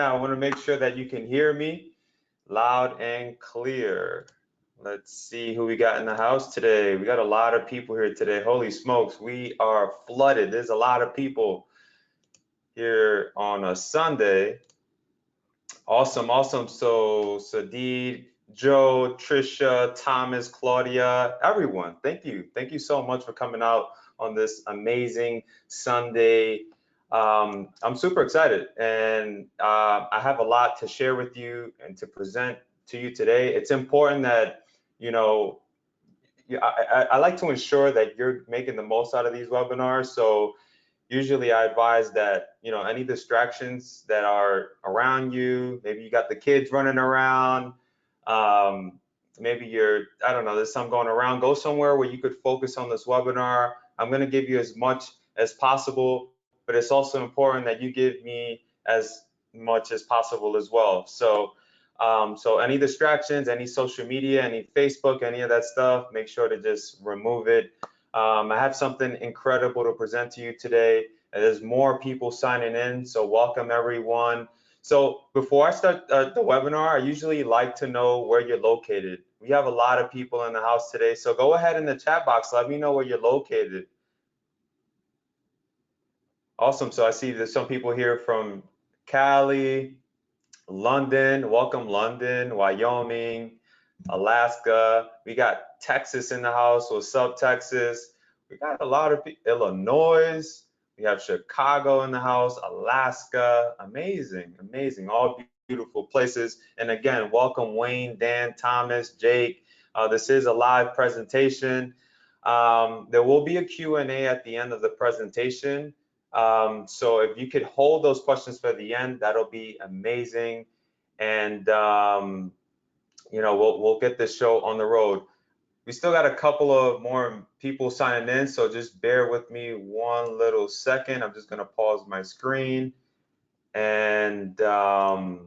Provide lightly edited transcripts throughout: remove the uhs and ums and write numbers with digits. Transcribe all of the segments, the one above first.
I want to make sure that you can hear me loud and clear. Let's see who we got in the house today. We got a lot of people here today. Holy smokes, we are flooded. There's a lot of people here on a Sunday. Awesome, awesome. So, Sadid, Joe, Trisha, Thomas, Claudia, everyone, thank you. Thank you so much for coming out on this amazing Sunday. I'm super excited, and I have a lot to share with you and to present to you today. It's important that, you know, I like to ensure that you're making the most out of these webinars. So, usually I advise that, any distractions that are around you, maybe you got the kids running around, maybe I don't know, there's some going around, go somewhere where you could focus on this webinar. I'm going to give you as much as possible, but it's also important that you give me as much as possible as well. So any distractions, any social media, any Facebook, any of that stuff, make sure to just remove it. I have something incredible to present to you today. There's more people signing in, so welcome everyone. So before I start the webinar, I usually like to know where you're located. We have a lot of people in the house today, so go ahead in the chat box, let me know where you're located. Awesome, so I see there's some people here from Cali, London, welcome London, Wyoming, Alaska. We got Texas in the house. What's up, Texas? We got a lot of people. Illinois. We have Chicago in the house, Alaska. Amazing, amazing. All beautiful places. And again, welcome Wayne, Dan, Thomas, Jake. This is a live presentation. There will be a Q&A at the end of the presentation. So if you could hold those questions for the end, that'll be amazing. And we'll get this show on the road. We still got a couple of more people signing in, so just bear with me one little second. I'm just gonna pause my screen. And so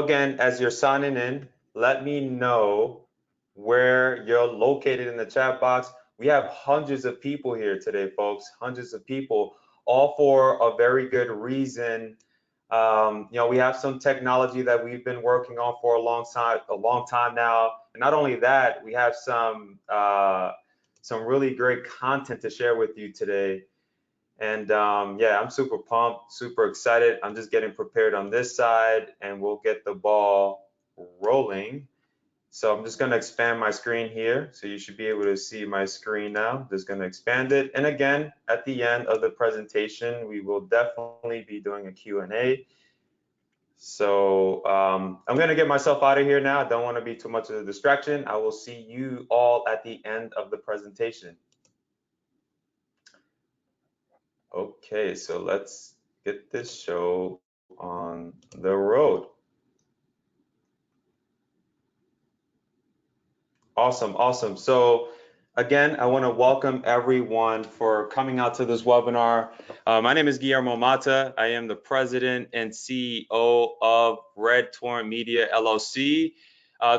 again, as you're signing in, let me know where you're located in the chat box. We have hundreds of people here today, folks, hundreds of people, all for a very good reason. We have some technology that we've been working on for a long time now. And not only that, we have some really great content to share with you today. And yeah, I'm super pumped, super excited. I'm just getting prepared on this side, and we'll get the ball rolling. So I'm just going to expand my screen here. So you should be able to see my screen now. Just going to expand it. And again, at the end of the presentation, we will definitely be doing a Q&A. So I'm going to get myself out of here now. I don't want to be too much of a distraction. I will see you all at the end of the presentation. Okay, so let's get this show on the road. Awesome, awesome. So again, I want to welcome everyone for coming out to this webinar. My name is Guillermo Mata. I am the president and CEO of Red Torrent Media LLC.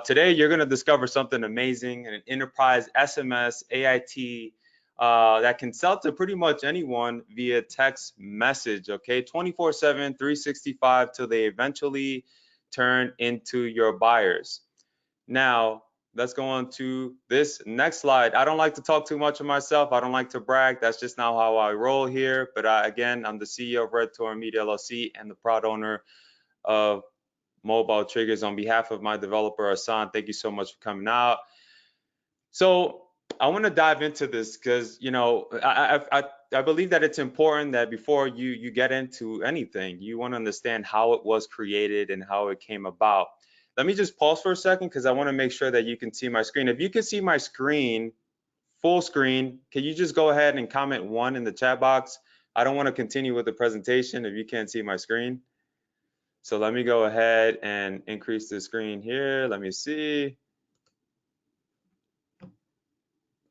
Today, you're going to discover something amazing, an enterprise SMS AIT that can sell to pretty much anyone via text message, okay? 24/7, 365 till they eventually turn into your buyers. Now, let's go on to this next slide. I don't like to talk too much of myself. I don't like to brag. That's just not how I roll here. But again, I'm the CEO of Red Torrent Media LLC and the proud owner of Mobile Triggers. On behalf of my developer, Hassan, thank you so much for coming out. So I want to dive into this because, I believe that it's important that before you get into anything, you want to understand how it was created and how it came about. Let me just pause for a second because I want to make sure that you can see my screen. If you can see my screen, full screen, can you just go ahead and comment 1 in the chat box? I don't want to continue with the presentation if you can't see my screen. So let me go ahead and increase the screen here. Let me see.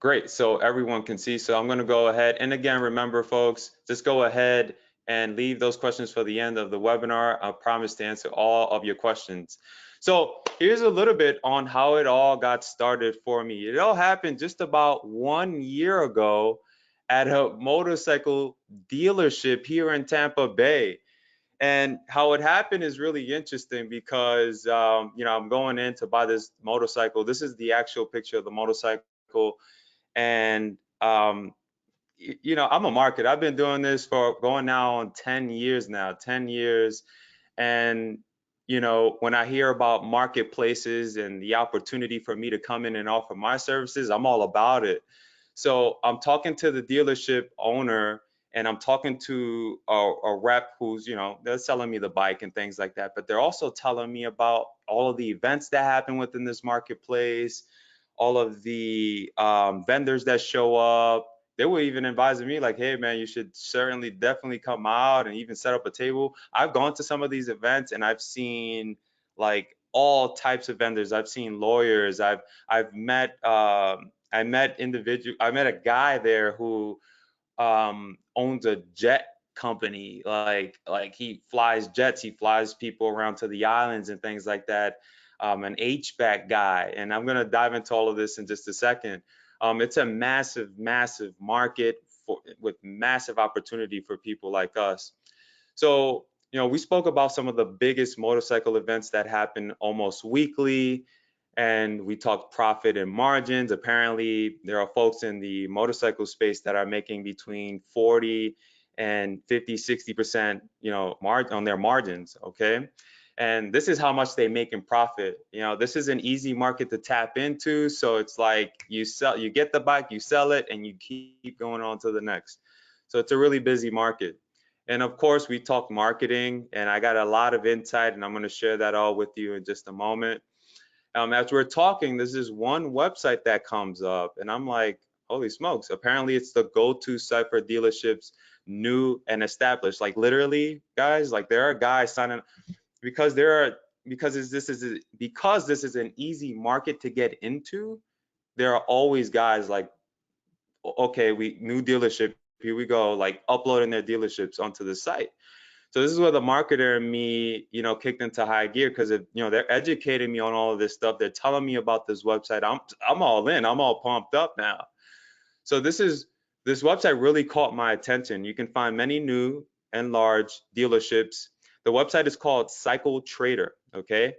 Great, so everyone can see. So I'm going to go ahead. And again, remember, folks, just go ahead and leave those questions for the end of the webinar. I promise to answer all of your questions. So here's a little bit on how it all got started for me. It all happened just about 1 year ago at a motorcycle dealership here in Tampa Bay. And how it happened is really interesting because, I'm going in to buy this motorcycle. This is the actual picture of the motorcycle. And, I'm a marketer. I've been doing this for going now on 10 years now, 10 years. And, when I hear about marketplaces and the opportunity for me to come in and offer my services, I'm all about it. So I'm talking to the dealership owner and I'm talking to a rep who's, they're selling me the bike and things like that. But they're also telling me about all of the events that happen within this marketplace, all of the vendors that show up. They were even advising me like, hey man, you should certainly definitely come out and even set up a table. I've gone to some of these events and I've seen like all types of vendors. I've seen lawyers. I've met I met a guy there who owns a jet company. Like he flies jets, he flies people around to the islands and things like that. An HVAC guy, and I'm gonna dive into all of this in just a second. It's a massive, massive market with massive opportunity for people like us. So, we spoke about some of the biggest motorcycle events that happen almost weekly, and we talked profit and margins. Apparently, there are folks in the motorcycle space that are making between 40 and 50, 60%, on their margins, okay? And this is how much they make in profit. This is an easy market to tap into. So it's like you get the bike, you sell it, and you keep going on to the next. So it's a really busy market. And of course, we talk marketing, and I got a lot of insight, and I'm going to share that all with you in just a moment. As we're talking, there's this one website that comes up, and I'm like, holy smokes! Apparently, it's the go-to site for dealerships, new and established. Like literally, guys, like there are guys signing because there are because this is an easy market to get into. There are always guys like, okay, we new dealership, here we go, like uploading their dealerships onto the site. So this is where the marketer and me, kicked into high gear because they're educating me on all of this stuff. They're telling me about this website. I'm all in. I'm all pumped up now. So this website really caught my attention. You can find many new and large dealerships. The website is called Cycle Trader. Okay.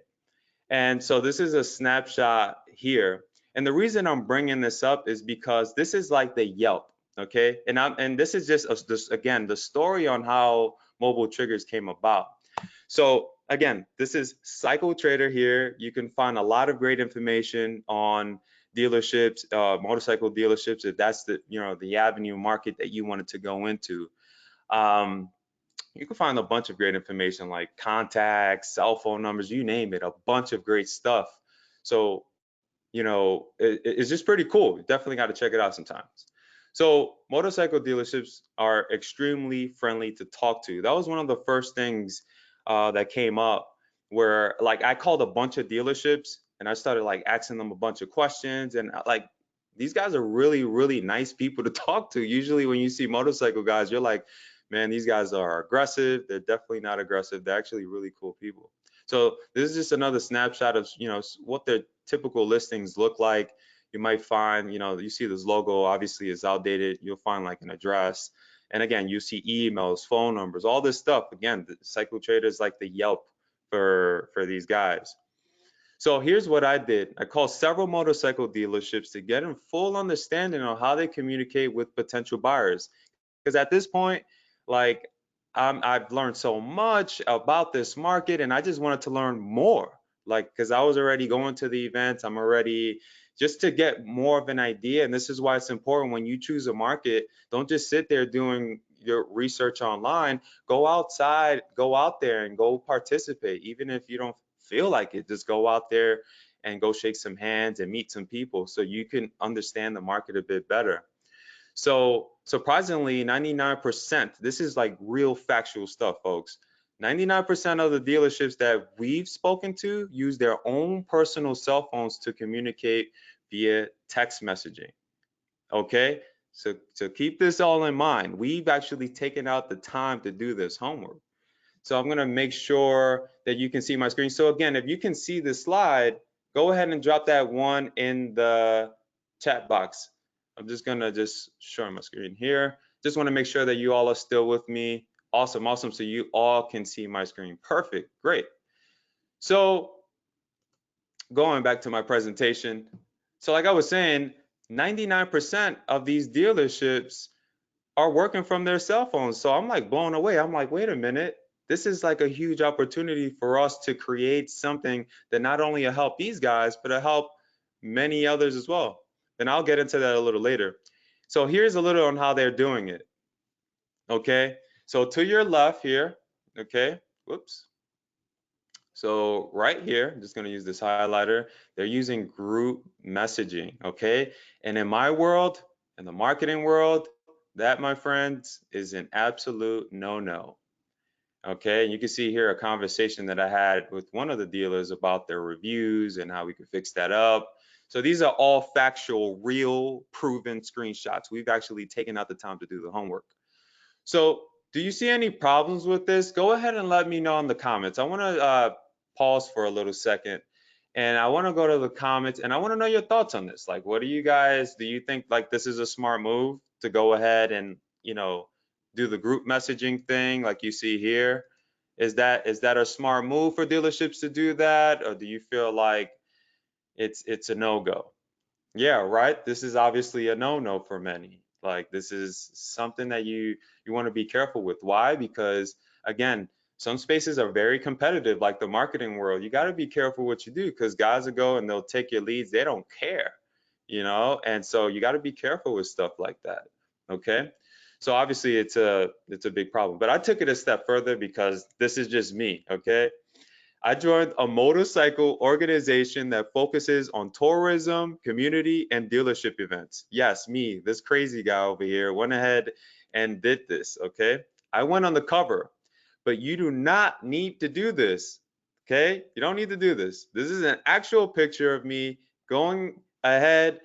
And so this is a snapshot here. And the reason I'm bringing this up is because this is like the Yelp, okay? And this is just again the story on how mobile triggers came about. So again, this is Cycle Trader here. You can find a lot of great information on dealerships, motorcycle dealerships, if that's the avenue market that you wanted to go into. Um, you can find a bunch of great information like contacts, cell phone numbers, you name it, a bunch of great stuff. So, it's just pretty cool. You definitely got to check it out sometimes. So, motorcycle dealerships are extremely friendly to talk to. That was one of the first things that came up where, like, I called a bunch of dealerships and I started like asking them a bunch of questions. And like, these guys are really, really nice people to talk to. Usually, when you see motorcycle guys, you're like, man, these guys are aggressive. They're definitely not aggressive. They're actually really cool people. So this is just another snapshot of what their typical listings look like. You might find, you see this logo obviously is outdated. You'll find like an address, and again, you see emails, phone numbers, all this stuff. Again, the Cycle Trader is like the Yelp for these guys. So here's what I did. I called several motorcycle dealerships to get a full understanding on how they communicate with potential buyers. Because at this point, like I've learned so much about this market, and I just wanted to learn more. Like, because I was already going to the events, I'm already just to get more of an idea. And this is why it's important when you choose a market, don't just sit there doing your research online. Go outside, go out there, and go participate. Even if you don't feel like it, just go out there and go shake some hands and meet some people so you can understand the market a bit better. So surprisingly, 99%, this is like real factual stuff, folks. 99% of the dealerships that we've spoken to use their own personal cell phones to communicate via text messaging. Okay? So keep this all in mind. We've actually taken out the time to do this homework. So I'm going to make sure that you can see my screen. So again, if you can see this slide, go ahead and drop that one in the chat box. I'm just going to just show my screen here. Just want to make sure that you all are still with me. Awesome, awesome. So you all can see my screen. Perfect, great. So going back to my presentation, so like I was saying, 99% of these dealerships are working from their cell phones. So I'm like blown away. I'm like, wait a minute. This is like a huge opportunity for us to create something that not only will help these guys, but will help many others as well. And I'll get into that a little later. So here's a little on how they're doing it. Okay. So to your left here, okay, whoops. So right here, I'm just going to use this highlighter. They're using group messaging, okay? And in my world, in the marketing world, that, my friends, is an absolute no-no. Okay, and you can see here a conversation that I had with one of the dealers about their reviews and how we could fix that up. So these are all factual, real, proven screenshots. We've actually taken out the time to do the homework. So do you see any problems with this? Go ahead and let me know in the comments. I want to pause for a little second, and I want to go to the comments, and I want to know your thoughts on this. Like, what do you think like this is a smart move to go ahead and, do the group messaging thing like you see here? Is that a smart move for dealerships to do that, or do you feel like it's a no-go? Yeah, right. This is obviously a no-no for many. Like this is something that you want to be careful with. Why? Because again, some spaces are very competitive, like the marketing world. You got to be careful what you do because guys will go and they'll take your leads. They don't care. And so you got to be careful with stuff like that. Okay. So obviously it's a big problem. But I took it a step further because this is just me. Okay. I joined a motorcycle organization that focuses on tourism, community, and dealership events. Yes, me, this crazy guy over here, went ahead and did this, okay? I went on the cover, but you do not need to do this, okay? You don't need to do this. This is an actual picture of me going ahead.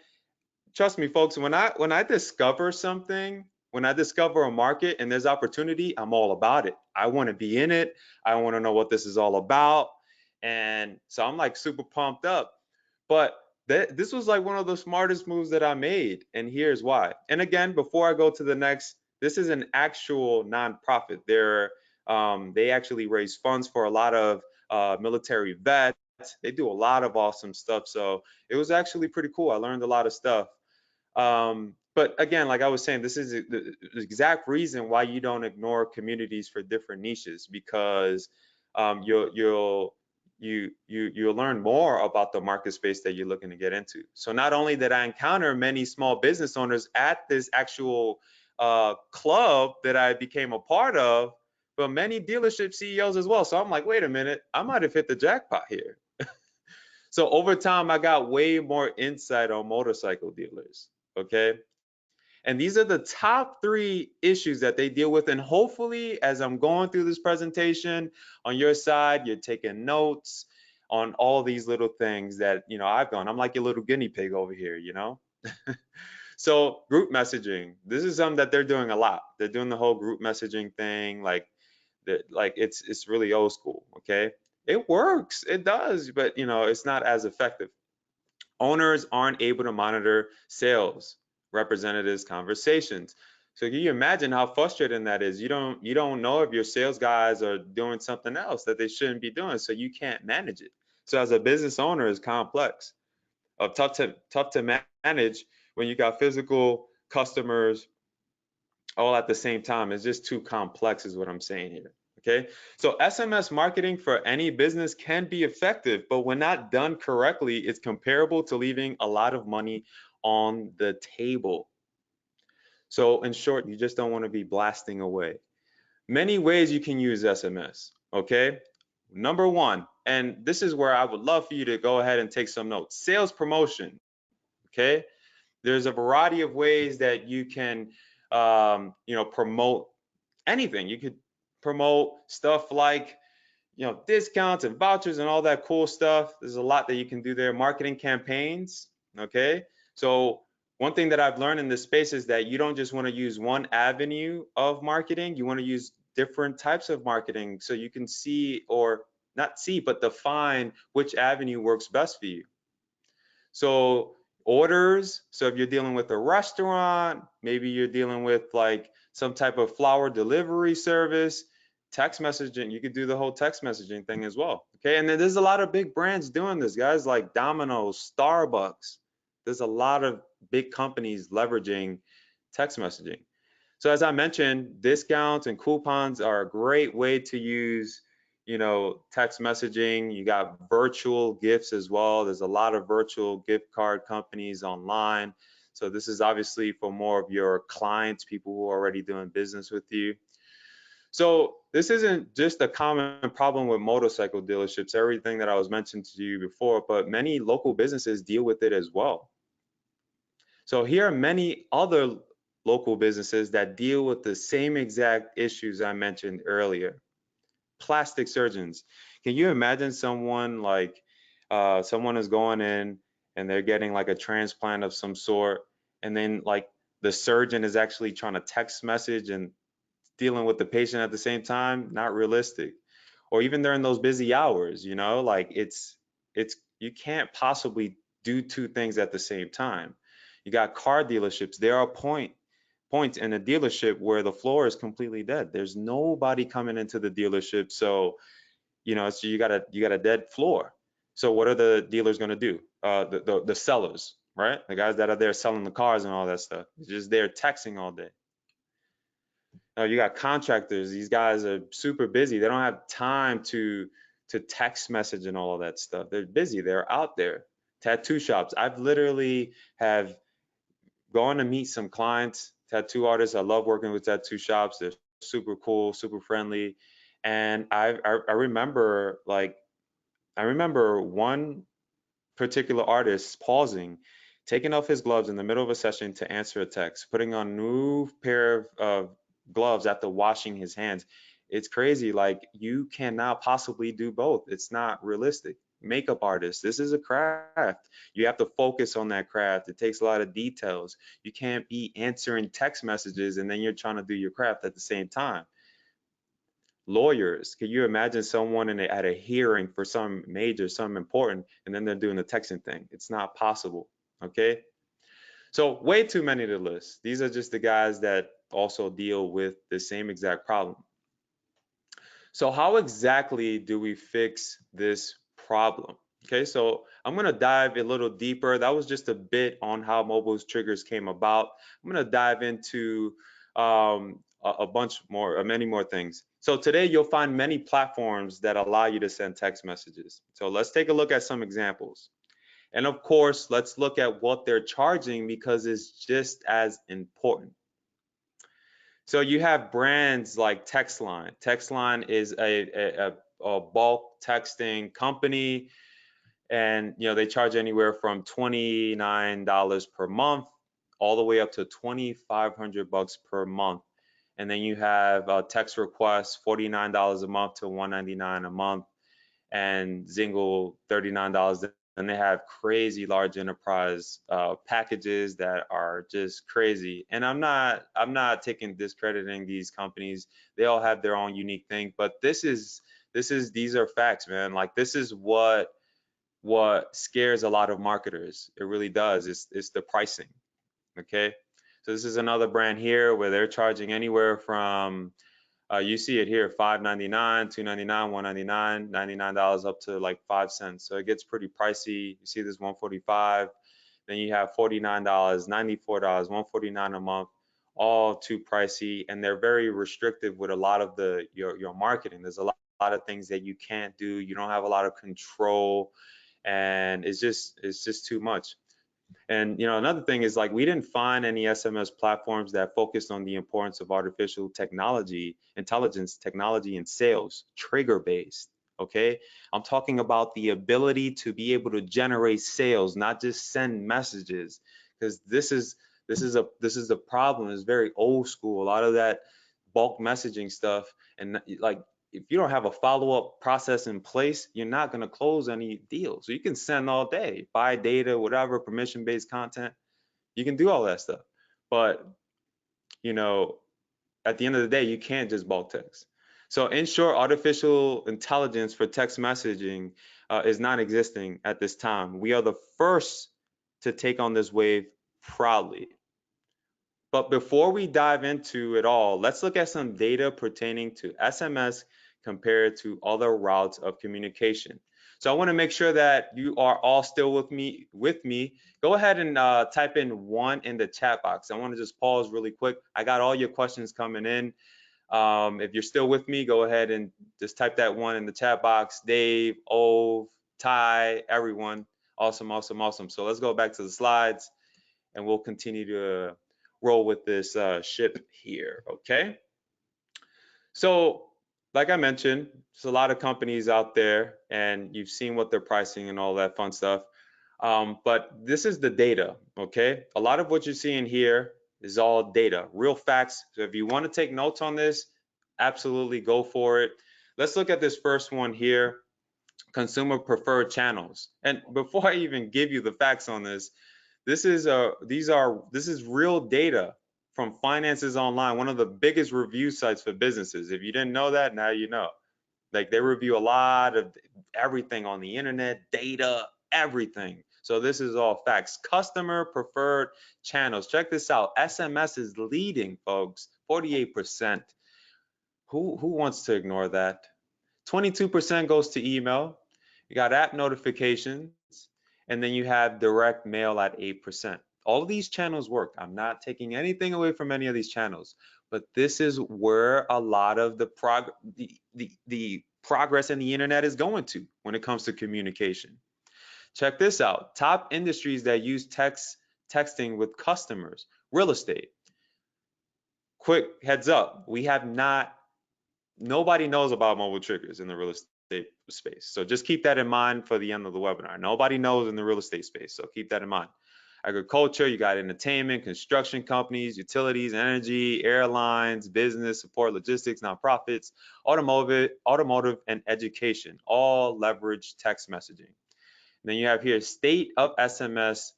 Trust me, folks, when I discover something, when I discover a market and there's opportunity, I'm all about it. I want to be in it. I want to know what this is all about. And so I'm like super pumped up. But this was like one of the smartest moves that I made. And here's why. And again, before I go to the next, this is an actual nonprofit. They actually raise funds for a lot of military vets. They do a lot of awesome stuff. So it was actually pretty cool. I learned a lot of stuff. But again, like I was saying, this is the exact reason why you don't ignore communities for different niches, because you'll learn more about the market space that you're looking to get into. So not only did I encounter many small business owners at this actual club that I became a part of, but many dealership CEOs as well. So I'm like, wait a minute, I might have hit the jackpot here. So over time, I got way more insight on motorcycle dealers. Okay. And these are the top 3 issues that they deal with. And hopefully, as I'm going through this presentation on your side, you're taking notes on all these little things that, I've done. I'm like your little guinea pig over here. So group messaging, this is something that they're doing a lot. They're doing the whole group messaging thing. Like it's really old school. Okay. It works. It does, but it's not as effective. Owners aren't able to monitor sales representatives' conversations. So can you imagine how frustrating that is? You don't know if your sales guys are doing something else that they shouldn't be doing, so you can't manage it. So as a business owner, it's complex, tough to manage when you got physical customers all at the same time. It's just too complex, is what I'm saying here. Okay, so SMS marketing for any business can be effective, but when not done correctly, it's comparable to leaving a lot of money on the table. So in short, you just don't want to be blasting away. Many ways you can use SMS. Okay, number one, and this is where I would love for you to go ahead and take some notes: sales promotion. Okay, there's a variety of ways that you can promote anything. You could promote stuff like discounts and vouchers and all that cool stuff. There's a lot that you can do there. Marketing campaigns. Okay, so one thing that I've learned in this space is that you don't just want to use one avenue of marketing. You want to use different types of marketing so you can see, or not see, but define which avenue works best for you. So orders, so if you're dealing with a restaurant, maybe you're dealing with like some type of flower delivery service, text messaging. You could do the whole text messaging thing as well. Okay, and then there's a lot of big brands doing this, guys, like Domino's, Starbucks. There's a lot of big companies leveraging text messaging. So as I mentioned, discounts and coupons are a great way to use, text messaging. You got virtual gifts as well. There's a lot of virtual gift card companies online. So this is obviously for more of your clients, people who are already doing business with you. So this isn't just a common problem with motorcycle dealerships, everything that I was mentioning to you before, but many local businesses deal with it as well. So here are many other local businesses that deal with the same exact issues I mentioned earlier. Plastic surgeons. Can you imagine someone like someone is going in and they're getting like a transplant of some sort, and then like the surgeon is actually trying to text message and dealing with the patient at the same time? Not realistic. Or even during those busy hours, like it's you can't possibly do two things at the same time. You got car dealerships. There are points in a dealership where the floor is completely dead. There's nobody coming into the dealership, so so you got a dead floor. So what are the dealers going to do? The sellers, right? The guys that are there selling the cars and all that stuff. It's just they're texting all day. You got contractors. These guys are super busy. They don't have time to text message and all of that stuff. They're busy. They're out there. Tattoo shops. I've literally have gone to meet some clients, tattoo artists. I love working with tattoo shops. They're super cool, super friendly. And I remember I remember one particular artist pausing, taking off his gloves in the middle of a session to answer a text, putting on a new pair of gloves after washing his hands. It's crazy. Like, you cannot possibly do both. It's not realistic. Makeup artist, this is a craft. You have to focus on that craft. It takes a lot of details. You can't be answering text messages and then you're trying to do your craft at the same time. Lawyers, can you imagine someone at a hearing for some major, some important, and then they're doing the texting thing? It's not possible. Okay. So way too many to list. These are just the guys that also deal with the same exact problem. So how exactly do we fix this problem? Okay, so I'm gonna dive a little deeper. That was just a bit on how mobile triggers came about. I'm gonna dive into a bunch more, many more things. So today you'll find many platforms that allow you to send text messages. So let's take a look at some examples. And of course, let's look at what they're charging because it's just as important. So you have brands like Textline. Textline is a bulk texting company, and they charge anywhere from $29 per month all the way up to $2,500 per month. And then you have text requests, $49 a month to $199 a month, and Zingle $39. And they have crazy large enterprise packages that are just crazy. And I'm not taking discrediting these companies. They all have their own unique thing, but these are facts, man. Like, this is what scares a lot of marketers. It really does. It's the pricing. Okay. So this is another brand here where they're charging anywhere from you see it here, $5.99, $2.99, $1.99, $99 up to like 5 cents. So it gets pretty pricey. You see this $145. Then you have $49, $94, $149 a month, all too pricey, and they're very restrictive with a lot of your marketing. There's a lot of things that you can't do. You don't have a lot of control, and it's just too much. And another thing is, like, we didn't find any SMS platforms that focused on the importance of artificial intelligence technology in sales, trigger based. Okay, I'm talking about the ability to be able to generate sales, not just send messages, because this is a problem. It's very old school. A lot of that bulk messaging stuff, and like, if you don't have a follow-up process in place, you're not going to close any deals. So you can send all day, buy data, whatever, permission-based content. You can do all that stuff. But, at the end of the day, you can't just bulk text. So in short, artificial intelligence for text messaging is not existing at this time. We are the first to take on this wave proudly. But before we dive into it all, let's look at some data pertaining to SMS compared to other routes of communication. So I want to make sure that you are all still with me. Go ahead and type in 1 in the chat box. I want to just pause really quick. I got all your questions coming in. If you're still with me, go ahead and just type that 1 in the chat box. Dave, Ove, Ty, everyone. Awesome, awesome, awesome. So let's go back to the slides and we'll continue to roll with this ship here, okay? So like I mentioned, there's a lot of companies out there and you've seen what they're pricing and all that fun stuff. But this is the data, okay? A lot of what you're seeing here is all data, real facts. So if you want to take notes on this, absolutely go for it. Let's look at this first one here, consumer preferred channels. And before I even give you the facts on this, this is real data from Finances Online, one of the biggest review sites for businesses. If you didn't know that, now you know. Like they review a lot of everything on the internet, data, everything. So this is all facts. Customer preferred channels. Check this out. SMS is leading, folks, 48%. Who wants to ignore that? 22% goes to email. You got app notifications, and then you have direct mail at 8%. All of these channels work. I'm not taking anything away from any of these channels, but this is where a lot of the progress in the internet is going to when it comes to communication. Check this out. Top industries that use texting with customers. Real estate. Quick heads up, nobody knows about mobile triggers in the real estate space. So just keep that in mind for the end of the webinar. Nobody knows in the real estate space, so keep that in mind. Agriculture, you got entertainment, construction companies, utilities, energy, airlines, business, support, logistics, nonprofits, automotive, and education, all leverage text messaging. And then you have here state of SMS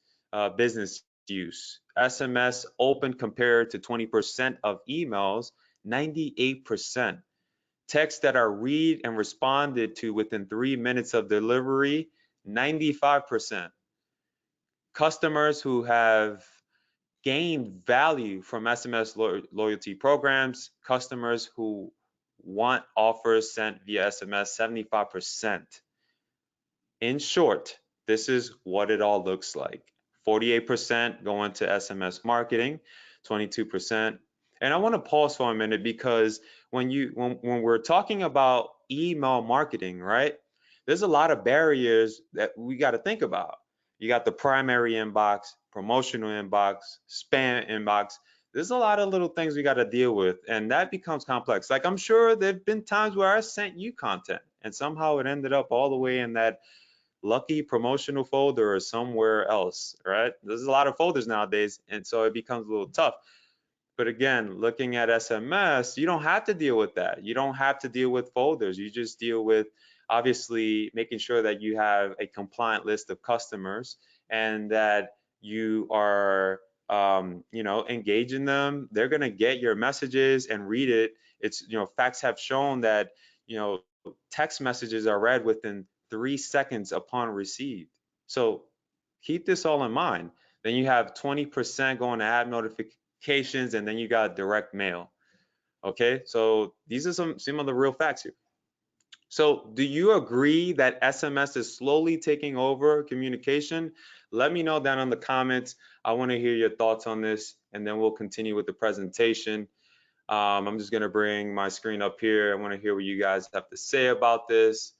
business use. SMS open compared to 20% of emails, 98%. Texts that are read and responded to within 3 minutes of delivery, 95%. Customers who have gained value from SMS loyalty programs, customers who want offers sent via SMS, 75%. In short, this is what it all looks like. 48% going to SMS marketing, 22%. And I want to pause for a minute because when we're talking about email marketing, right? There's a lot of barriers that we got to think about. You got the primary inbox, promotional inbox, spam inbox. There's a lot of little things we got to deal with, and that becomes complex. Like I'm sure there've been times where I sent you content and somehow it ended up all the way in that lucky promotional folder or somewhere else, right? There's a lot of folders nowadays, and so it becomes a little tough. But again, looking at SMS, you don't have to deal with that. You don't have to deal with folders. You just deal with obviously making sure that you have a compliant list of customers and that you are engaging them. They're going to get your messages and read it. It's, facts have shown that, text messages are read within 3 seconds upon received. So keep this all in mind. Then you have 20% going to app notifications, and then you got direct mail. Okay, so these are some of the real facts here. So do you agree that SMS is slowly taking over communication? Let me know down in the comments. I want to hear your thoughts on this, and then we'll continue with the presentation. I'm just going to bring my screen up here. I want to hear what you guys have to say about this.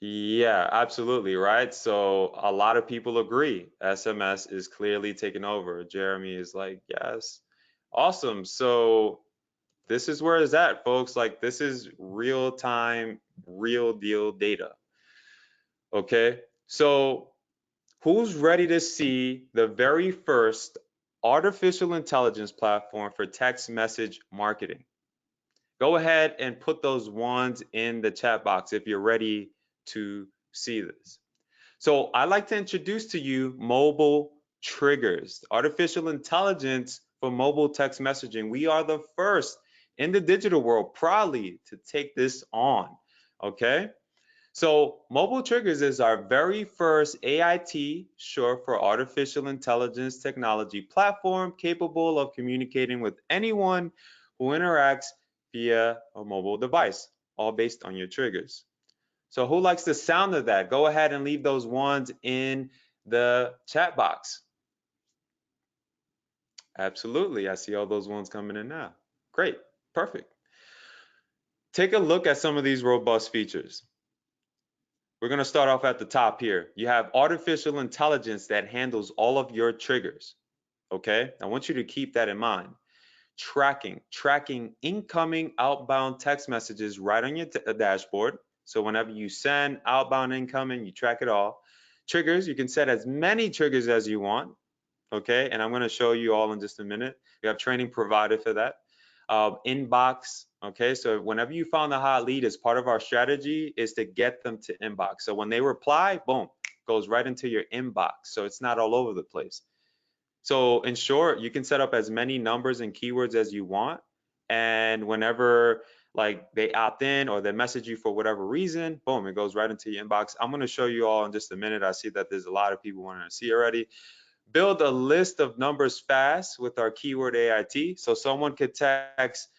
Yeah, absolutely, right? So a lot of people agree. SMS is clearly taking over. Jeremy is like, yes. Awesome. So this is where it's at, folks. Like this is real time, real deal data. Okay. So who's ready to see the very first artificial intelligence platform for text message marketing? Go ahead and put those ones in the chat box if you're ready to see this. So I'd like to introduce to you mobile triggers, artificial intelligence for mobile text messaging. We are the first in the digital world proudly to take this on, okay? So mobile triggers is our very first AIT, short for artificial intelligence technology platform capable of communicating with anyone who interacts via a mobile device, all based on your triggers. So who likes the sound of that? Go ahead and leave those ones in the chat box. Absolutely. I see all those ones coming in now. Great. Perfect. Take a look at some of these robust features. We're going to start off at the top here. You have artificial intelligence that handles all of your triggers. Okay? I want you to keep that in mind. Tracking incoming, outbound text messages right on your dashboard. So whenever you send outbound, incoming, you track it all. Triggers, you can set as many triggers as you want. Okay? And I'm going to show you all in just a minute. We have training provided for that. Inbox. Okay, so whenever you found a hot lead, as part of our strategy is to get them to inbox. So when they reply, boom, goes right into your inbox. So it's not all over the place. So in short, you can set up as many numbers and keywords as you want. And whenever like they opt in or they message you for whatever reason, boom, it goes right into your inbox. I'm going to show you all in just a minute. I see that there's a lot of people wanting to see already. Build a list of numbers fast with our keyword AIT. So someone could text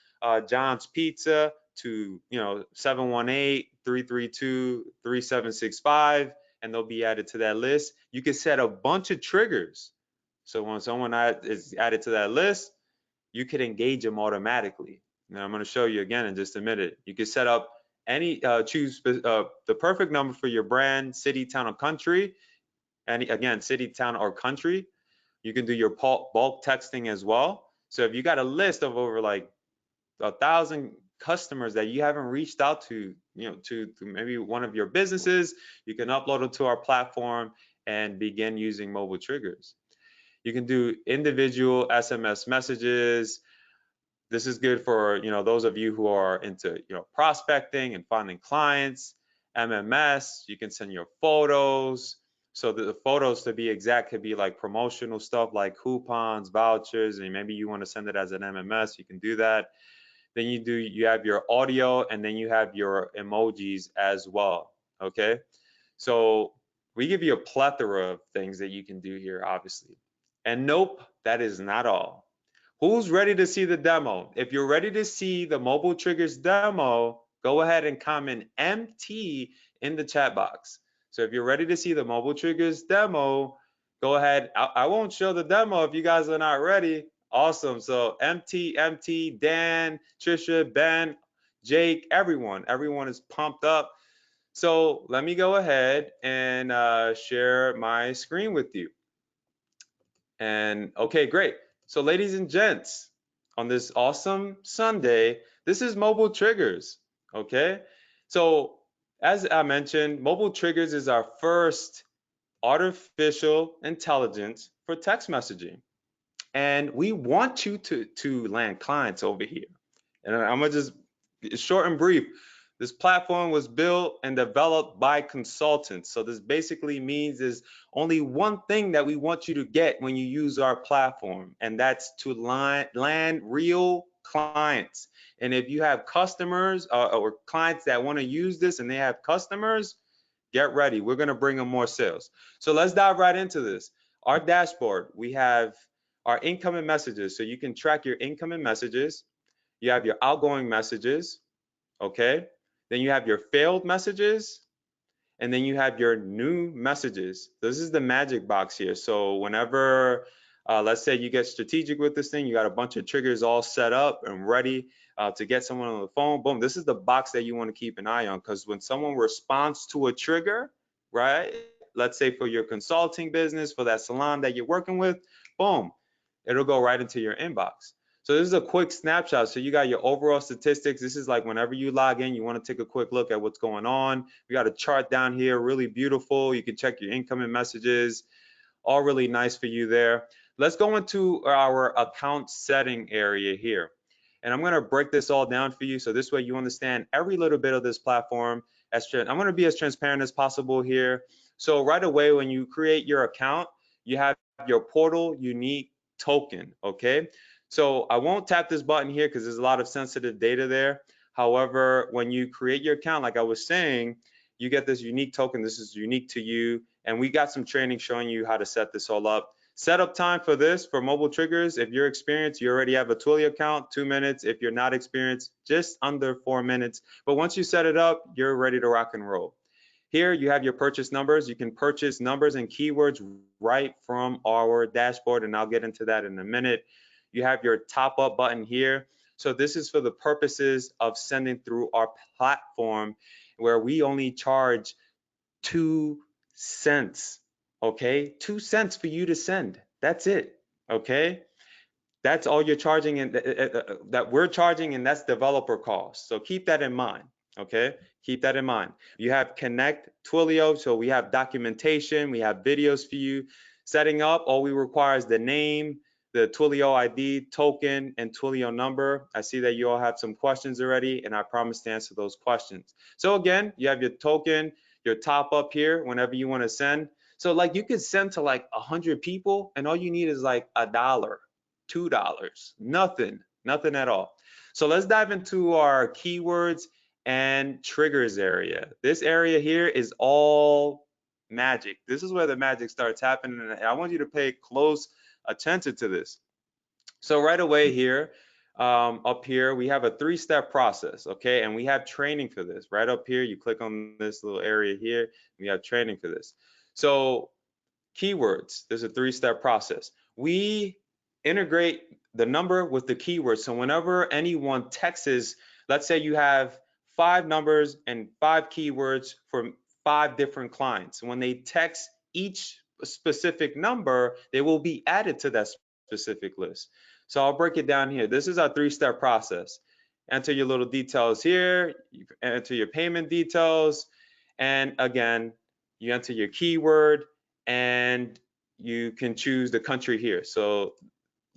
John's Pizza to 718-332-3765, and they'll be added to that list. You can set a bunch of triggers. So when someone is added to that list, you could engage them automatically. Now I'm going to show you again in just a minute. You can set up choose the perfect number for your brand, city, town, or country. And again, city, town, or country. You can do your bulk texting as well. So if you got a list of over like 1,000 customers that you haven't reached out to, to maybe one of your businesses, you can upload them to our platform and begin using mobile triggers. You can do individual SMS messages. This is good for those of you who are into prospecting and finding clients. MMS, you can send your photos. So the photos, to be exact, could be like promotional stuff like coupons, vouchers, and maybe you want to send it as an MMS, you can do that. Then you have your audio, and then you have your emojis as well. Okay, so we give you a plethora of things that you can do here, obviously. And nope, that is not all. Who's ready to see the demo? If you're ready to see the mobile triggers demo, go ahead and comment MT in the chat box. So if you're ready to see the mobile triggers demo, go ahead. I won't show the demo if you guys are not ready. Awesome. So MT, Dan, Trisha, Ben, Jake, everyone is pumped up. So let me go ahead and share my screen with you. And okay, great. So ladies and gents, on this awesome Sunday, this is mobile triggers. Okay. So as I mentioned, mobile triggers is our first artificial intelligence for text messaging. And we want you to land clients over here. And I'm gonna just short and brief. This platform was built and developed by consultants. So this basically means there's only one thing that we want you to get when you use our platform, and that's to land real clients. And if you have customers or clients that want to use this and they have customers, get ready. We're going to bring them more sales. So let's dive right into this. Our dashboard, we have our incoming messages. So you can track your incoming messages. You have your outgoing messages, okay? Then you have your failed messages, and then you have your new messages. This is the magic box here. So whenever, let's say you get strategic with this thing, you got a bunch of triggers all set up and ready to get someone on the phone, boom, this is the box that you want to keep an eye on, because when someone responds to a trigger, right? Let's say for your consulting business, for that salon that you're working with, boom, it'll go right into your inbox. So this is a quick snapshot. So you got your overall statistics. This is like whenever you log in, you want to take a quick look at what's going on. We got a chart down here, really beautiful. You can check your incoming messages, all really nice for you there. Let's go into our account setting area here. And I'm going to break this all down for you, so this way you understand every little bit of this platform. I'm going to be as transparent as possible here. So right away, when you create your account, you have your portal unique token, okay? So I won't tap this button here because there's a lot of sensitive data there. However, when you create your account, like I was saying, you get this unique token. This is unique to you. And we got some training showing you how to set this all up. Setup time for this, for mobile triggers, if you're experienced, you already have a Twilio account, 2 minutes. If you're not experienced, just under 4 minutes. But once you set it up, you're ready to rock and roll. Here you have your purchase numbers. You can purchase numbers and keywords right from our dashboard, and I'll get into that in a minute. You have your top up button here. So this is for the purposes of sending through our platform, where we only charge 2 cents, okay? 2 cents for you to send. That's it, okay? That's all you're charging, and that we're charging, and that's developer cost. So keep that in mind, okay? Keep that in mind. You have Connect Twilio, so we have documentation, we have videos for you. Setting up, all we require is the name, the Twilio ID, token, and Twilio number. I see that you all have some questions already, and I promise to answer those questions. So again, you have your token, your top up here whenever you want to send. So like you could send to like 100 people, and all you need is like $1. $2, nothing at all. So let's dive into our keywords and triggers area. This area here is all magic. This is where the magic starts happening, and I want you to pay close attention to this. So right away here, up here, we have a 3-step process, okay? And we have training for this. Right up here, you click on this little area here, we have training for this. So keywords, there's a 3-step process. We integrate the number with the keyword. So whenever anyone texts, let's say you have 5 numbers and 5 keywords for 5 different clients. When they text each specific number, they will be added to that specific list. So I'll break it down here. This is our 3-step process. Enter your little details here, you enter your payment details, and again, you enter your keyword, and you can choose the country here. So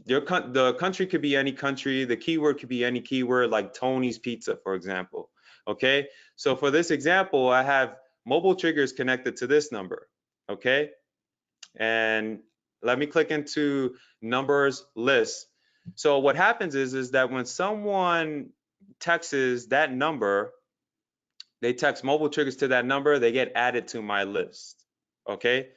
the country could be any country, the keyword could be any keyword, like Tony's Pizza, for example. Okay, so for this example, I have mobile triggers connected to this number. Okay, and let me click into numbers list. So what happens is that when someone texts that number, they text mobile triggers to that number, they get added to my list. Okay,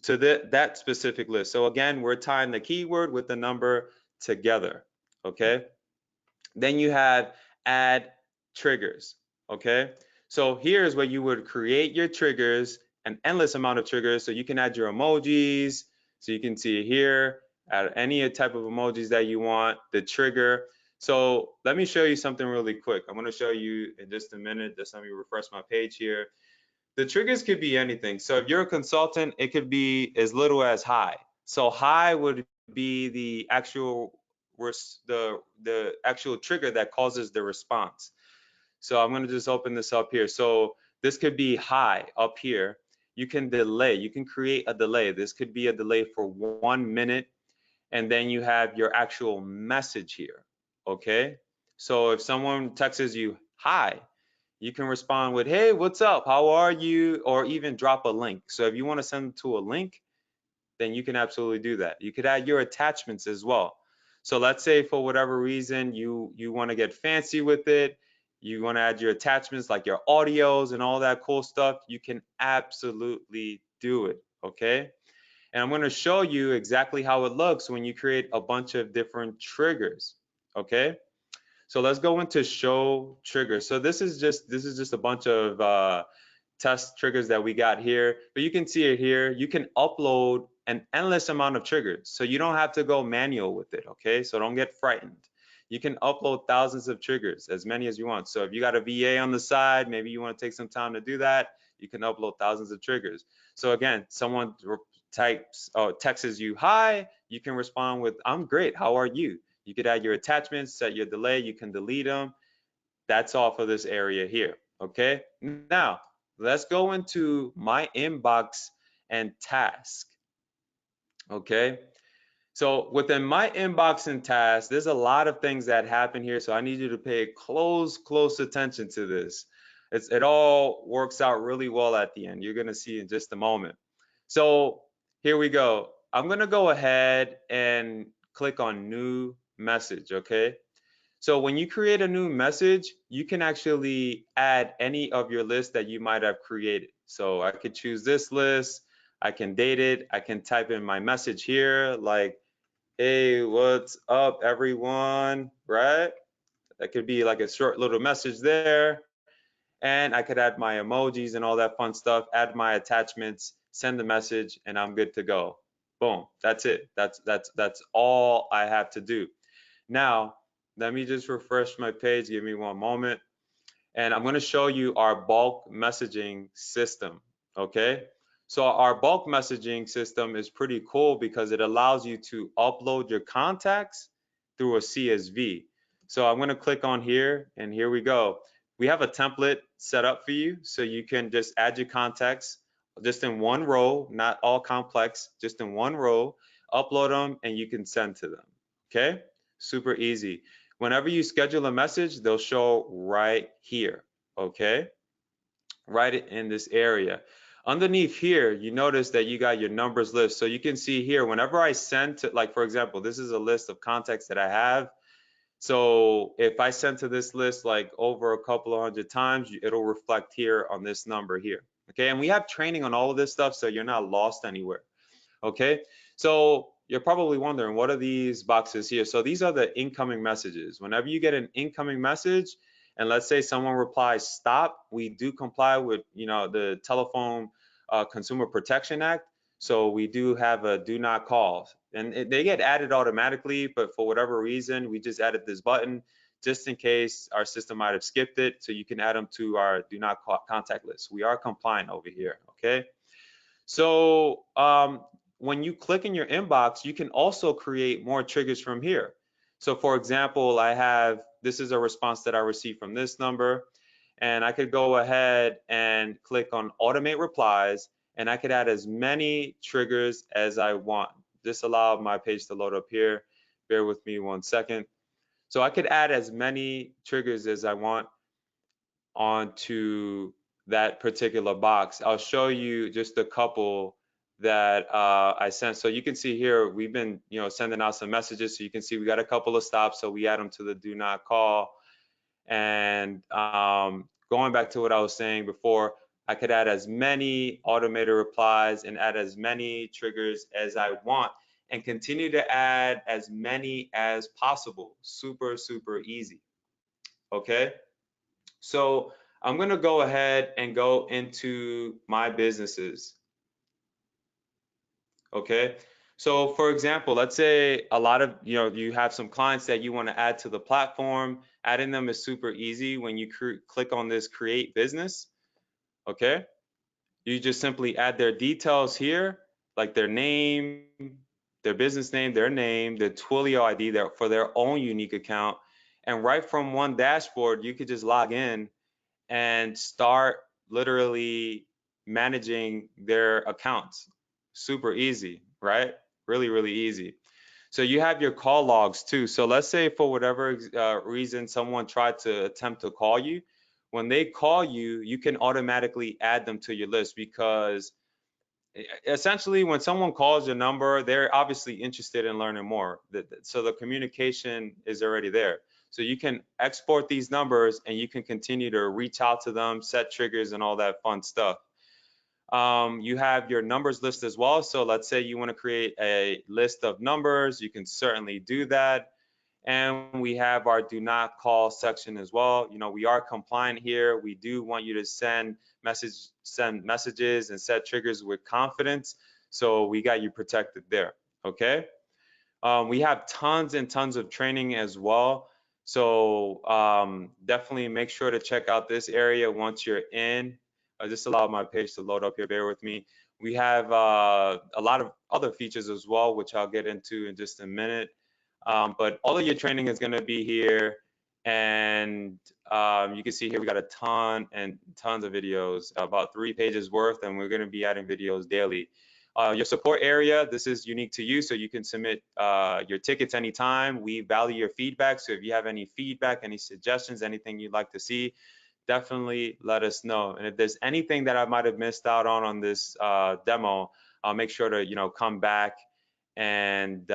to that specific list. So again, we're tying the keyword with the number together, okay? Then you have add triggers, okay? So here's where you would create your triggers, an endless amount of triggers. So you can add your emojis. So you can see here, add any type of emojis that you want, the trigger. So let me show you something really quick. I'm gonna show you in just a minute. Just let me refresh my page here. The triggers could be anything. So if you're a consultant, it could be as little as hi. So hi would be the actual the actual trigger that causes the response. So I'm going to just open this up here. So this could be hi up here. You can delay. You can create a delay. This could be a delay for 1 minute, and then you have your actual message here. Okay. So if someone texts you hi, you can respond with, hey, what's up? How are you? Or even drop a link. So if you want to send them to a link, then you can absolutely do that. You could add your attachments as well. So let's say for whatever reason you want to get fancy with it, you want to add your attachments like your audios and all that cool stuff, you can absolutely do it, okay? And I'm going to show you exactly how it looks when you create a bunch of different triggers, okay? So let's go into show triggers. So this is just a bunch of test triggers that we got here, but you can see it here. You can upload an endless amount of triggers, so you don't have to go manual with it, okay? So don't get frightened. You can upload thousands of triggers, as many as you want. So if you got a VA on the side, maybe you want to take some time to do that, you can upload thousands of triggers. So again, someone texts you hi, you can respond with I'm great, how are you? You could add your attachments, set your delay, you can delete them. That's all for this area here, okay? Now, let's go into my inbox and task, okay? So within my inbox and task, there's a lot of things that happen here, so I need you to pay close attention to this. It all works out really well at the end. You're gonna see in just a moment. So here we go. I'm gonna go ahead and click on new message, okay? So when you create a new message, you can actually add any of your lists that you might have created. So I could choose this list, I can date it, I can type in my message here like, hey, what's up everyone, right? That could be like a short little message there. And I could add my emojis and all that fun stuff, add my attachments, send the message, and I'm good to go. Boom, that's it. That's all I have to do. Now, let me just refresh my page. Give me one moment. And I'm going to show you our bulk messaging system. Okay. So our bulk messaging system is pretty cool because it allows you to upload your contacts through a CSV. So I'm going to click on here and here we go. We have a template set up for you so you can just add your contacts just in one row, not all complex, just in one row, upload them and you can send to them. Okay. Super easy. Whenever you schedule a message, they'll show right here, okay? Right in this area. Underneath here, you notice that you got your numbers list. So you can see here, whenever I send to, like, for example, this is a list of contacts that I have. So if I send to this list like over a couple of hundred times, it'll reflect here on this number here, okay? And we have training on all of this stuff, so you're not lost anywhere. Okay, so you're probably wondering, what are these boxes here? So these are the incoming messages. Whenever you get an incoming message, and let's say someone replies stop, we do comply with, the Telephone Consumer Protection Act. So we do have a do not call, and they get added automatically, but for whatever reason, we just added this button just in case our system might have skipped it. So you can add them to our do not call contact list. We are compliant over here, okay? So when you click in your inbox, you can also create more triggers from here. So for example, this is a response that I received from this number, and I could go ahead and click on automate replies, and I could add as many triggers as I want. This allowed my page to load up here. Bear with me one second. So I could add as many triggers as I want onto that particular box. I'll show you just a couple that I sent. So you can see here, we've been, sending out some messages. So you can see we got a couple of stops. So we add them to the do not call. And going back to what I was saying before, I could add as many automated replies and add as many triggers as I want and continue to add as many as possible. Super, super easy. Okay. So I'm going to go ahead and go into my businesses. Okay. So for example, let's say a lot of, you have some clients that you want to add to the platform. Adding them is super easy when you click on this create business. Okay. You just simply add their details here, like their name, their business name, their Twilio ID for their own unique account. And right from one dashboard, you could just log in and start literally managing their accounts. Super easy, right? Really, really easy. So you have your call logs too. So let's say for whatever reason someone tried to attempt to call you. When they call you, you can automatically add them to your list because essentially when someone calls your number, they're obviously interested in learning more. So the communication is already there. So you can export these numbers and you can continue to reach out to them, set triggers and all that fun stuff. You have your numbers list as well. So let's say you want to create a list of numbers, you can certainly do that. And we have our do not call section as well. We are compliant here. We do want you to send messages and set triggers with confidence. So we got you protected there, okay? We have tons and tons of training as well. So definitely make sure to check out this area once you're in. I just allowed my page to load up here, bear with me. We have a lot of other features as well, which I'll get into in just a minute. But all of your training is going to be here. And you can see here we got a ton and tons of videos, about 3 pages worth, and we're going to be adding videos daily. Your support area, this is unique to you, so you can submit your tickets anytime. We value your feedback, so if you have any feedback, any suggestions, anything you'd like to see, definitely let us know. And if there's anything that I might have missed out on this demo, I'll make sure to come back and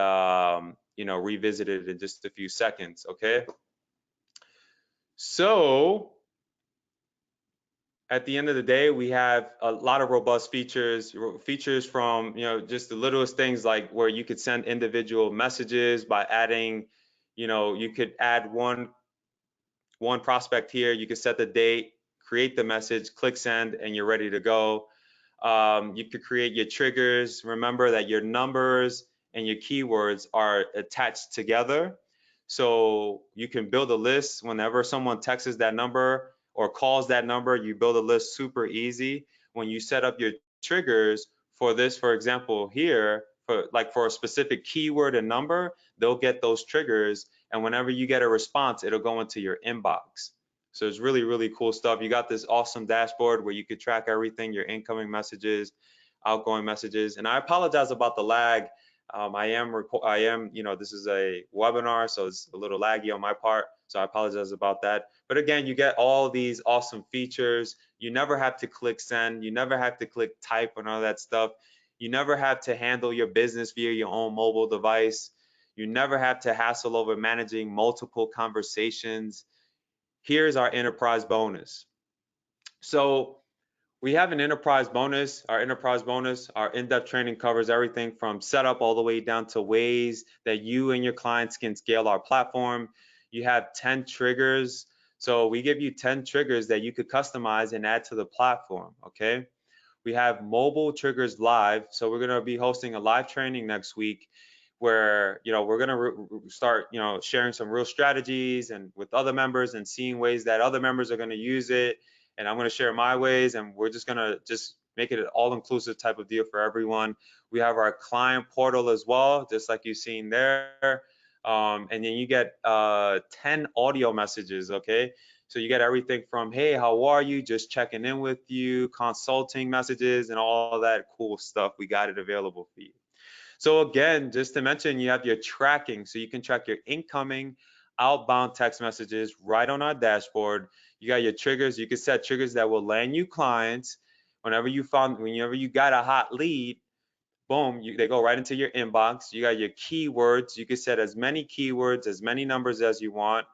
revisit it in just a few seconds, okay? So at the end of the day, we have a lot of robust features, from, just the littlest things like where you could send individual messages by adding, you could add one prospect here. You could set the date, create the message, click send, and you're ready to go. You could create your triggers. Remember that your numbers and your keywords are attached together. So you can build a list whenever someone texts that number or calls that number, you build a list super easy. When you set up your triggers for this, for example, here, for a specific keyword and number, they'll get those triggers. And whenever you get a response, it'll go into your inbox. So it's really, really cool stuff. You got this awesome dashboard where you could track everything, your incoming messages, outgoing messages. And I apologize about the lag. This is a webinar, so it's a little laggy on my part. So I apologize about that. But again, you get all these awesome features. You never have to click send. You never have to click type and all that stuff. You never have to handle your business via your own mobile device. You never have to hassle over managing multiple conversations. Here's our enterprise bonus. So we have an enterprise bonus. Our enterprise bonus, our in-depth training covers everything from setup all the way down to ways that you and your clients can scale our platform. You have 10 triggers. So we give you 10 triggers that you could customize and add to the platform, okay? We have mobile triggers live. So we're going to be hosting a live training next week where we're going to start sharing some real strategies and with other members and seeing ways that other members are going to use it, and I'm going to share my ways, and we're just going to make it an all-inclusive type of deal for everyone. We have our client portal as well, just like you've seen there, and then you get 10 audio messages, okay? So you get everything from, hey, how are you, just checking in with you, consulting messages, and all that cool stuff. We got it available for you. So again, just to mention, you have your tracking, so you can track your incoming, outbound text messages right on our dashboard. You got your triggers. You can set triggers that will land you clients. Whenever you got a hot lead, boom, they go right into your inbox. You got your keywords. You can set as many keywords, as many numbers as you want.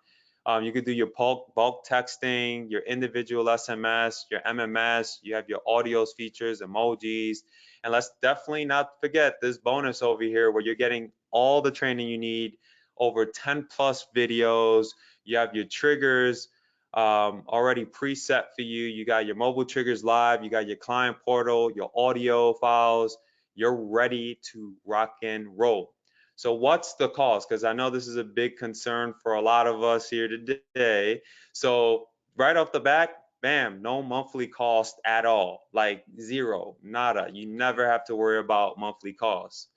You could do your bulk texting, your individual SMS, your MMS. You have your audios features, emojis. And let's definitely not forget this bonus over here where you're getting all the training you need, over 10 plus videos. You have your triggers already preset for you. You got your mobile triggers live. You got your client portal, your audio files. You're ready to rock and roll. So what's the cost? Because I know this is a big concern for a lot of us here today. So right off the bat, bam, no monthly cost at all, like zero, nada. You never have to worry about monthly costs.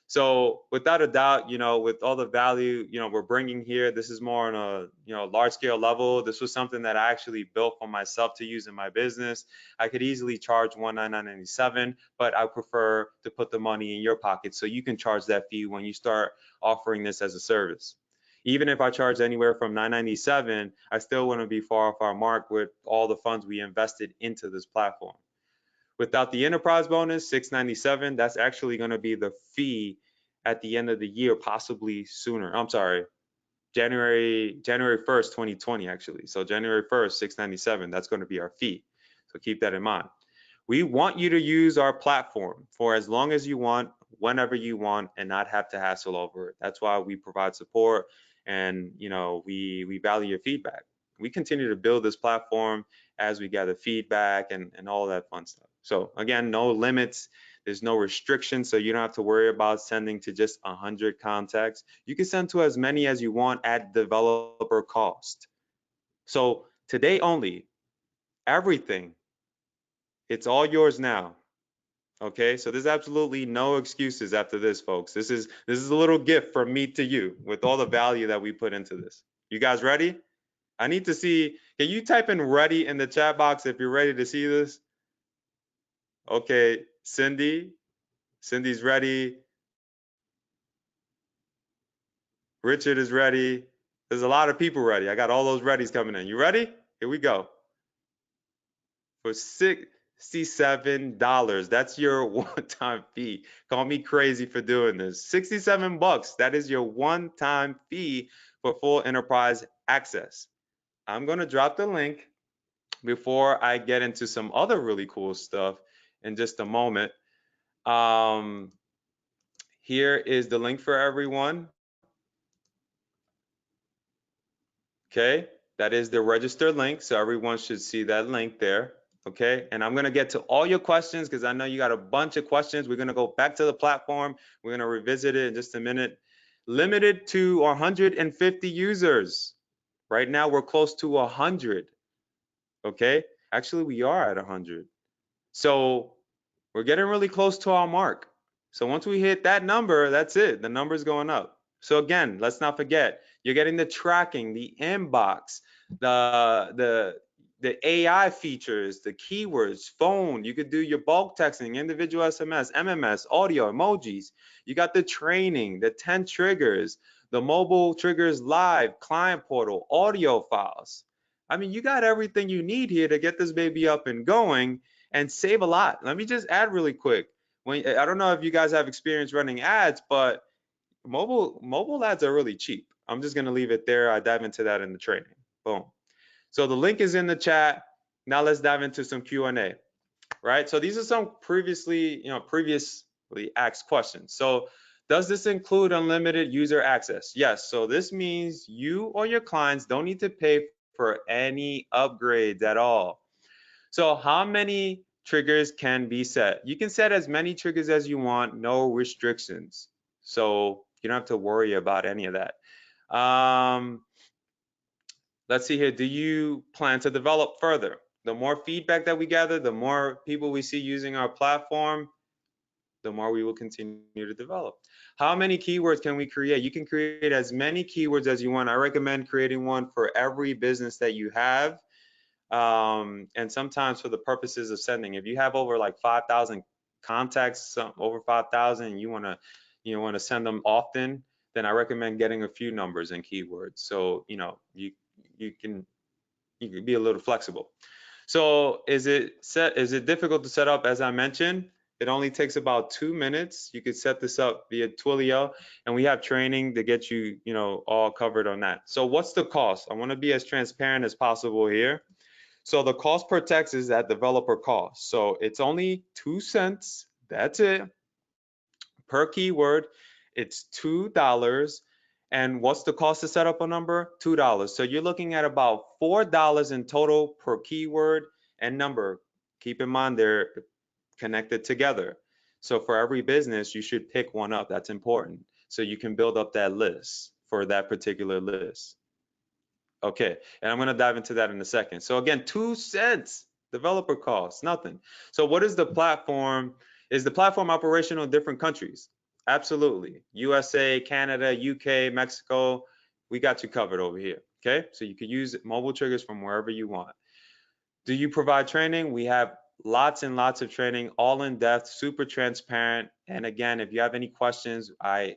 So without a doubt, with all the value, we're bringing here, this is more on a, large scale level. This was something that I actually built for myself to use in my business. I could easily charge $199.97, but I prefer to put the money in your pocket so you can charge that fee when you start offering this as a service. Even if I charge anywhere from $997, I still wouldn't be far off our mark with all the funds we invested into this platform. Without the enterprise bonus, $697, that's actually going to be the fee at the end of the year, possibly sooner. I'm sorry, January 1st, 2020, actually. So January 1st, $697, that's going to be our fee. So keep that in mind. We want you to use our platform for as long as you want, whenever you want, and not have to hassle over it. That's why we provide support, and we value your feedback. We continue to build this platform as we gather feedback and all that fun stuff. So again, no limits. There's no restrictions, so you don't have to worry about sending to just 100 contacts. You can send to as many as you want at developer cost. So today only, everything, it's all yours now. Okay, so there's absolutely no excuses after this, folks. This is a little gift from me to you with all the value that we put into this. You guys ready? I need to see, can you type in ready in the chat box if you're ready to see this? Okay, Cindy's ready. Richard is ready. There's a lot of people ready. I got all those readies coming in. You ready? Here we go. For $67, that's your one-time fee. Call me crazy for doing this. 67 bucks, that is your one-time fee for full enterprise access. I'm going to drop the link before I get into some other really cool stuff in just a moment. Um, Here is the link for everyone. Okay, that is the register link, so everyone should see that link there. Okay, and I'm gonna get to all your questions because I know you got a bunch of questions. We're gonna go back to the platform. We're gonna revisit it in just a minute. Limited to 150 users. Right now we're close to 100. Okay, actually we are at 100. So we're getting really close to our mark. So once we hit that number, that's it. The number's going up. So again, let's not forget, you're getting the tracking, the inbox, the AI features, the keywords, phone. You could do your bulk texting, individual SMS, MMS, audio, emojis. You got the training, the 10 triggers, the mobile triggers live, client portal, audio files. I mean, you got everything you need here to get this baby up and going and save a lot. Let me just add really quick. I don't know if you guys have experience running ads, but mobile ads are really cheap. I'm just gonna leave it there. I dive into that in the training. Boom. So the link is in the chat. Now let's dive into some Q&A. Right. So these are some previously asked questions. So does this include unlimited user access? Yes. So this means you or your clients don't need to pay for any upgrades at all. So how many triggers can be set? You can set as many triggers as you want, no restrictions. So you don't have to worry about any of that. Let's see here. Do you plan to develop further? The more feedback that we gather, the more people we see using our platform, the more we will continue to develop. How many keywords can we create? You can create as many keywords as you want. I recommend creating one for every business that you have. And sometimes for the purposes of sending, if you have over like 5,000 contacts, over 5,000, you want to send them often, then I recommend getting a few numbers and keywords. So you can be a little flexible. So is it difficult to set up? As I mentioned, it only takes about 2 minutes. You could set this up via Twilio, and we have training to get you all covered on that. So what's the cost? I want to be as transparent as possible here. So the cost per text is that developer cost. So it's only 2 cents. That's it. Per keyword, it's $2. And what's the cost to set up a number? $2. So you're looking at about $4 in total per keyword and number. Keep in mind they're connected together. So for every business, you should pick one up. That's important. So you can build up that list for that particular list. Okay, and I'm gonna dive into that in a second. So again, 2 cents developer costs, nothing. So what is the platform? Is the platform operational in different countries? Absolutely. USA, Canada, UK, Mexico, we got you covered over here. Okay, so you can use mobile triggers from wherever you want. Do you provide training? We have lots and lots of training, all in depth, super transparent. And again, if you have any questions, I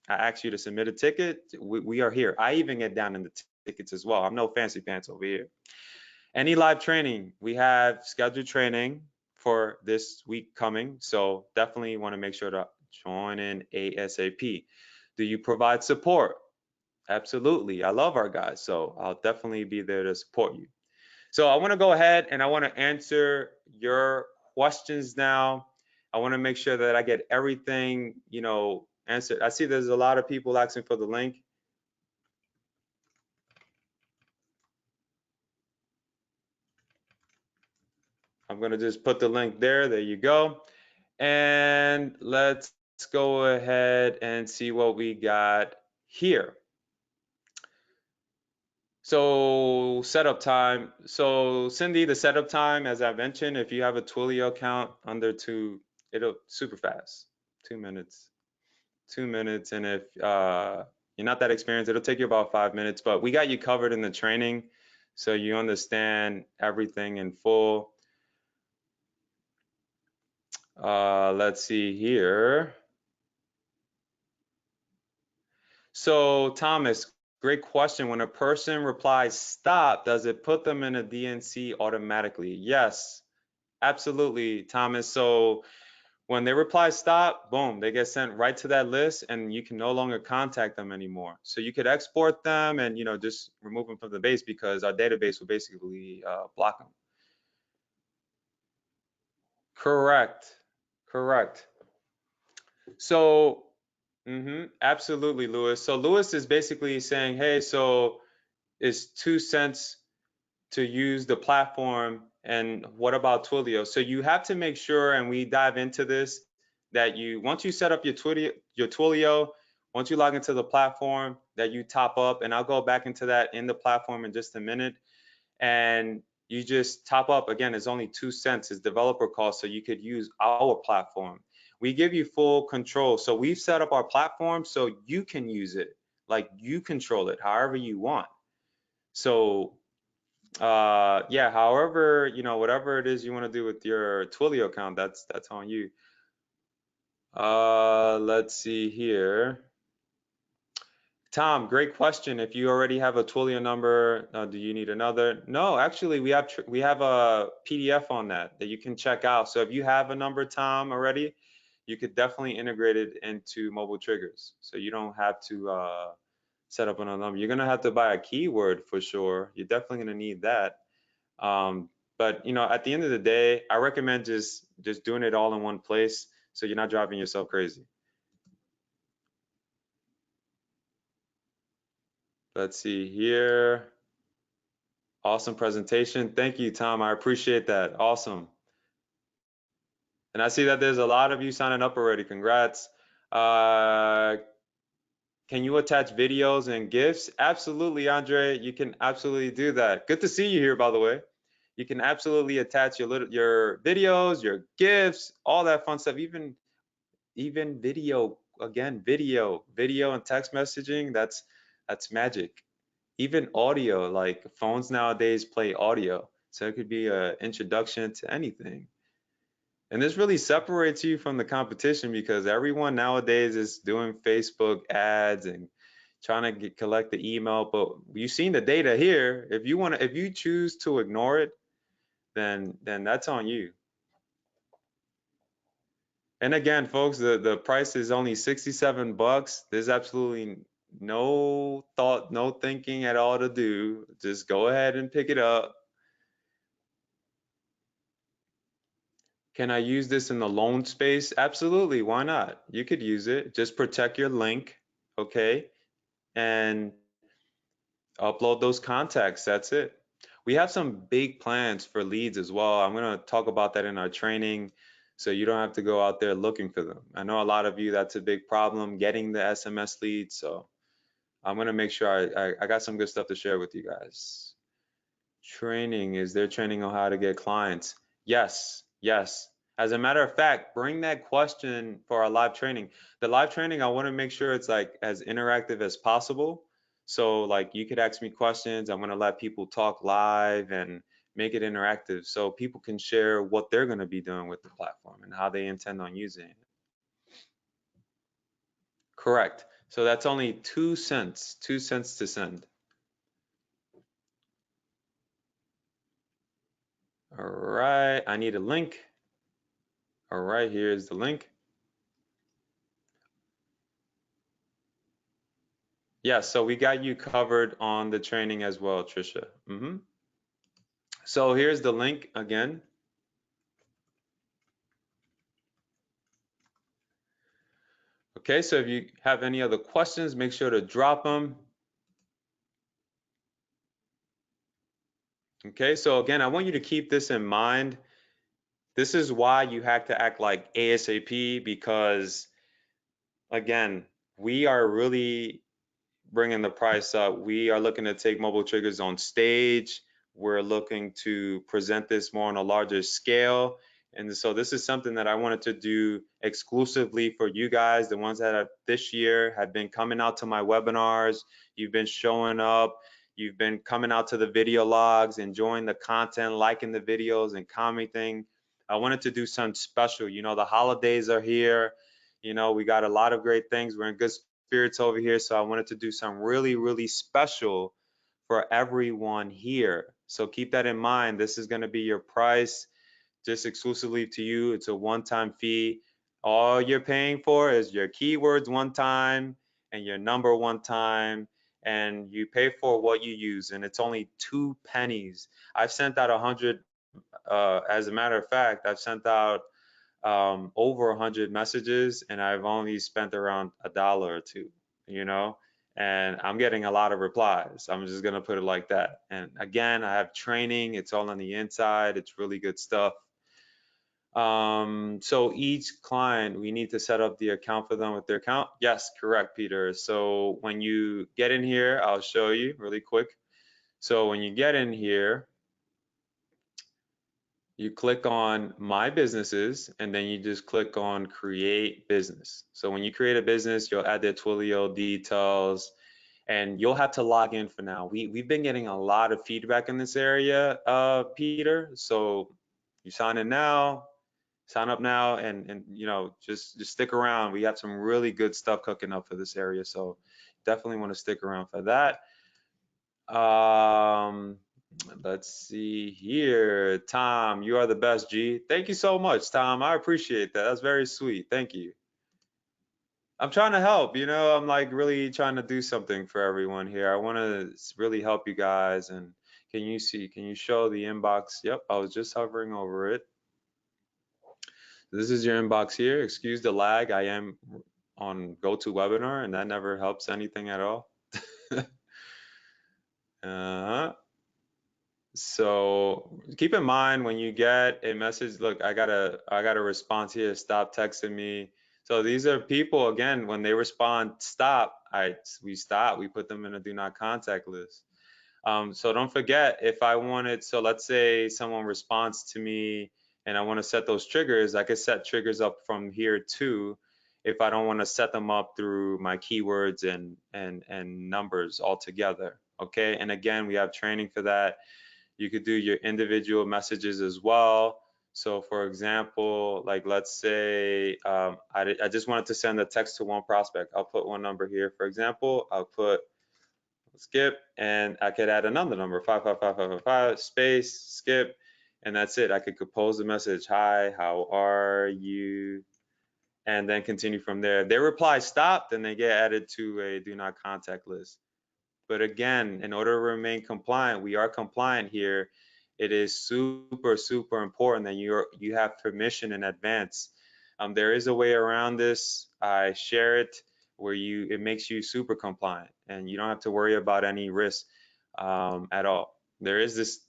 ask you to submit a ticket. We are here. I even get down in the tickets as well. I'm no fancy pants over here. Any live training? We have scheduled training for this week coming. So definitely want to make sure to join in ASAP. Do you provide support? Absolutely. I love our guys. So I'll definitely be there to support you. So I want to go ahead and I want to answer your questions now. I want to make sure that I get everything, answered. I see there's a lot of people asking for the link. I'm going to just put the link there. There you go. And let's go ahead and see what we got here. So setup time. So Cindy, the setup time, as I mentioned, if you have a Twilio account under it'll super fast, 2 minutes. 2 minutes. And if you're not that experienced, it'll take you about 5 minutes, but we got you covered in the training. So you understand everything in full. Let's see here. So Thomas, great question. When a person replies stop, does it put them in a DNC automatically? Yes, absolutely, Thomas. So When they reply stop, boom, they get sent right to that list and you can no longer contact them anymore. So you could export them and, just remove them from the base because our database will basically block them. Correct. Correct. So, absolutely, Lewis. So Lewis is basically saying, hey, so it's 2 cents to use the platform, and what about Twilio? So you have to make sure, and we dive into this, that once you set up your Twilio, once you log into the platform, that you top up, and I'll go back into that in the platform in just a minute, and you just top up. Again, it's only 2 cents, it's developer cost, so you could use our platform. We give you full control. So we've set up our platform so you can use it, like you control it however you want. So yeah, however, whatever it is you want to do with your Twilio account, that's on you. Let's see here. Tom, great question. If you already have a Twilio number, do you need another? No, actually, we have a PDF on that you can check out. So if you have a number, Tom, already, you could definitely integrate it into mobile triggers. So you don't have to set up another number. You're gonna have to buy a keyword for sure. You're definitely gonna need that. But at the end of the day, I recommend just doing it all in one place so you're not driving yourself crazy. Let's see here. Awesome presentation. Thank you, Tom. I appreciate that. Awesome. And I see that there's a lot of you signing up already. Congrats. Can you attach videos and GIFs? Absolutely, Andre. You can absolutely do that. Good to see you here, by the way. You can absolutely attach your videos, your GIFs, all that fun stuff. Even video, again, video and text messaging. That's magic. Even audio, like phones nowadays play audio, so it could be an introduction to anything. And this really separates you from the competition because everyone nowadays is doing Facebook ads and trying to collect the email. But you've seen the data here. If you choose to ignore it, then that's on you. And again, folks, the price is only 67 bucks. There's absolutely no thought, no thinking at all to do. Just go ahead and pick it up. Can I use this in the loan space? Absolutely, why not? You could use it. Just protect your link, okay? And upload those contacts. That's it. We have some big plans for leads as well. I'm going to talk about that in our training so you don't have to go out there looking for them. I know a lot of you, that's a big problem, getting the SMS leads. So I'm going to make sure I got some good stuff to share with you guys. Training, is there training on how to get clients? Yes, yes. As a matter of fact, bring that question for our live training. The live training, I want to make sure it's like as interactive as possible. So like you could ask me questions. I'm going to let people talk live and make it interactive so people can share what they're going to be doing with the platform and how they intend on using it. Correct. So that's only 2 cents, 2 cents to send. All right, I need a link. All right, here's the link. Yeah, so we got you covered on the training as well, Trisha. So here's the link again. Okay, so if you have any other questions, make sure to drop them. Okay, so again, I want you to keep this in mind. This is why you have to act like ASAP because, again, we are really bringing the price up. We are looking to take mobile triggers on stage. We're looking to present this more on a larger scale. And so this is something that I wanted to do exclusively for you guys, the ones that have this year have been coming out to my webinars. You've been showing up. You've been coming out to the video logs, enjoying the content, liking the videos and commenting. I wanted to do something special. The holidays are here. We got a lot of great things. We're in good spirits over here. So I wanted to do something really, really special for everyone here. So keep that in mind. This is going to be your price just exclusively to you. It's a one-time fee. All you're paying for is your keywords one time and your number one time, and you pay for what you use, and it's only 2 pennies. I've sent out 100. As a matter of fact, I've sent out over 100 messages, and I've only spent around $1 or two. You know, and I'm getting a lot of replies. I'm just gonna put it like that. And again, I have training. It's all on the inside. It's really good stuff. So each client, we need to set up the account for them with their account. Yes, correct, Peter. So when you get in here, I'll show you really quick. So when you get in here, you click on My Businesses, and then you just click on Create Business. So when you create a business, you'll add their Twilio details, and you'll have to log in for now. We've been getting a lot of feedback in this area, Peter. So you sign in now, sign up now, and you know, just stick around. We have some really good stuff cooking up for this area, so definitely want to stick around for that. um let's see here. Tom, you are the best, G. Thank you so much, Tom. I appreciate that. That's very sweet. Thank you. I'm trying to help, you know. I'm like really trying to do something for everyone here. I want to really help you guys. And can you see, can you show the inbox? Yep, I was just hovering over it. This is your inbox here. Excuse the lag. I am on GoToWebinar, and that never helps anything at all. uh, so keep in mind when you get a message, look, I got a response here. Stop texting me. So these are people, again, when they respond, stop, we stop. We put them in a do not contact list. So don't forget, if I wanted, so let's say someone responds to me and I want to set those triggers, I could set triggers up from here too, if I don't want to set them up through my keywords and numbers altogether. Okay, and again, we have training for that. You could do your individual messages as well. So for example, like let's say I just wanted to send a text to one prospect. I'll put one number here. For example, I'll put skip, and I could add another number, 55555 space skip, and that's it. I could compose the message, hi, how are you, and then continue from there. If they reply stop, then they get added to a do not contact list. But again, in order to remain compliant, we are compliant here. It is super, super important that you have permission in advance. There is a way around this. I share it where it makes you super compliant, and you don't have to worry about any risk at all. There is this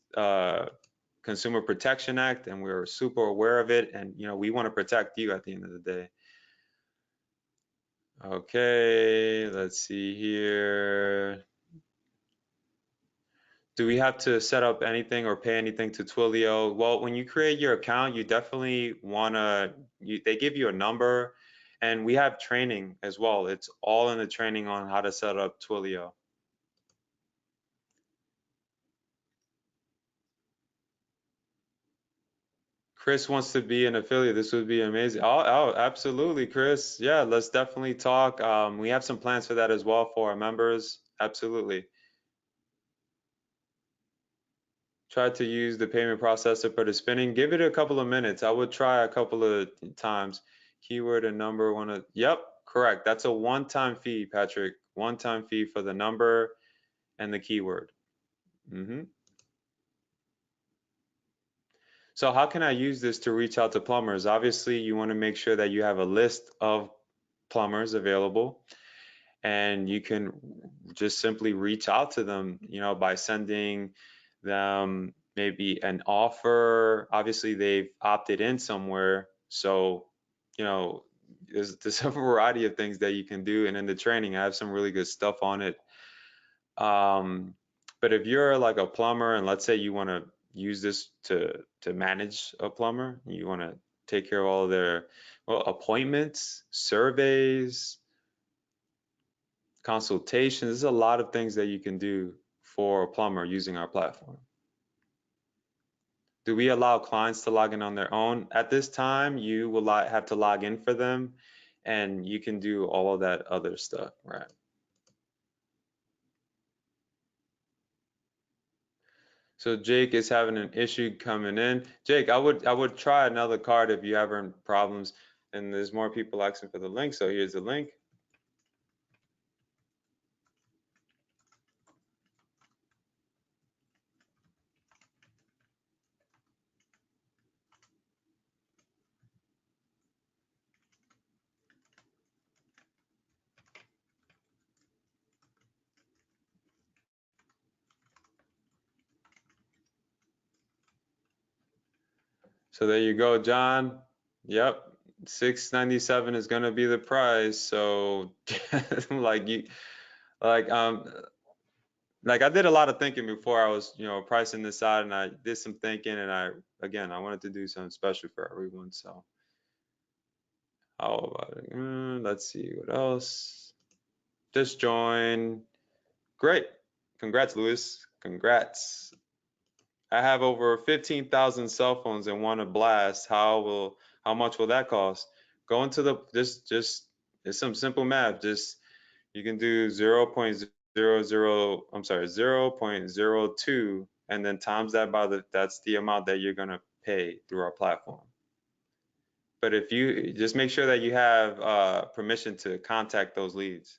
Consumer Protection Act, and we're super aware of it, and you know we want to protect you at the end of the day. Okay, let's see here. Do we have to set up anything or pay anything to Twilio? Well, when you create your account, you definitely wanna, they give you a number, and we have training as well. It's all in the training on how to set up Twilio. Chris wants to be an affiliate. This would be amazing. Oh, absolutely, Chris. Yeah, let's definitely talk. We have some plans for that as well for our members. Absolutely. Try to use the payment processor for the spinning. Give it a couple of minutes. I would try a couple of times. Keyword and number, yep, correct. That's a one-time fee, Patrick. One-time fee for the number and the keyword. So how can I use this to reach out to plumbers? Obviously, you want to make sure that you have a list of plumbers available, and you can just simply reach out to them, you know, by sending them maybe an offer. Obviously, they've opted in somewhere, so you know, there's a variety of things that you can do, and in the training, I have some really good stuff on it. But if you're like a plumber, and let's say you want to use this to manage a plumber, you want to take care of all of their, well, appointments, surveys, consultations. There's a lot of things that you can do for a plumber using our platform. Do we allow clients to log in on their own? At this time, you will have to log in for them, and you can do all of that other stuff, right? So Jake is having an issue coming in. Jake, I would try another card if you're having problems. And there's more people asking for the link, so here's the link. So there you go, John. Yep, $6.97 is gonna be the price. So like you like like I did a lot of thinking before I was, pricing this out, and I did some thinking, and I wanted to do something special for everyone. So how about it? Let's see what else. Just join. Great. Congrats, Lewis. Congrats. I have over 15,000 cell phones and want to blast. How much will that cost? Go into the just it's some simple math. Just you can do 0.00, I'm sorry, 0.02 and then times that by that's the amount that you're gonna pay through our platform. But if you just make sure that you have permission to contact those leads.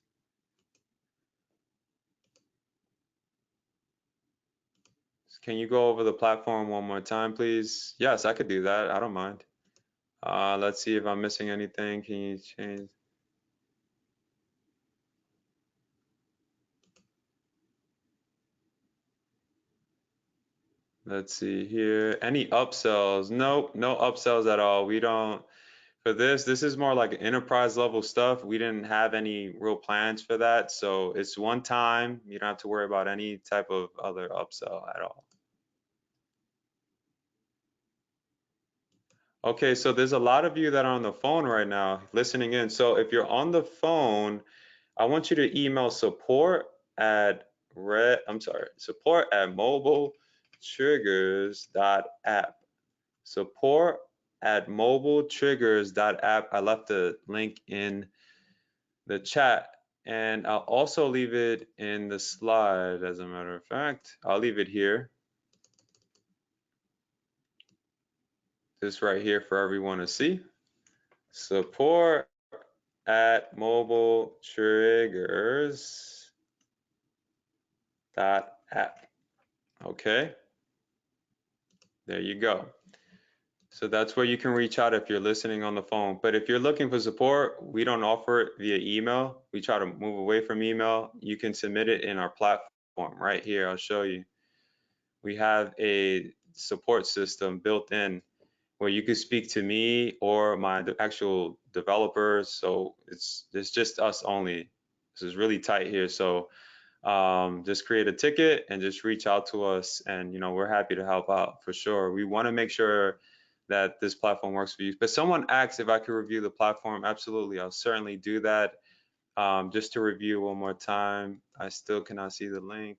Can you go over the platform one more time, please? Yes, I could do that. I don't mind. Let's see if I'm missing anything. Can you change? Let's see here. Any upsells? Nope, no upsells at all. We don't, for this is more like enterprise level stuff. We didn't have any real plans for that. So it's one time. You don't have to worry about any type of other upsell at all. Okay, so there's a lot of you that are on the phone right now listening in. So if you're on the phone, I want you to email support at mobiletriggers.app. Support at mobiletriggers.app. I left the link in the chat, and I'll also leave it in the slide. As a matter of fact, I'll leave it here. This right here for everyone to see. Support at mobiletriggers.app. Okay, there you go. So that's where you can reach out if you're listening on the phone. But if you're looking for support, we don't offer it via email. We try to move away from email. You can submit it in our platform right here. I'll show you. We have a support system built in where you can speak to me or my actual developers. So it's just us only. This is really tight here. So just create a ticket and just reach out to us, and we're happy to help out for sure. We want to make sure that this platform works for you. But someone asked if I could review the platform. Absolutely, I'll certainly do that. Just to review one more time, I still cannot see the link.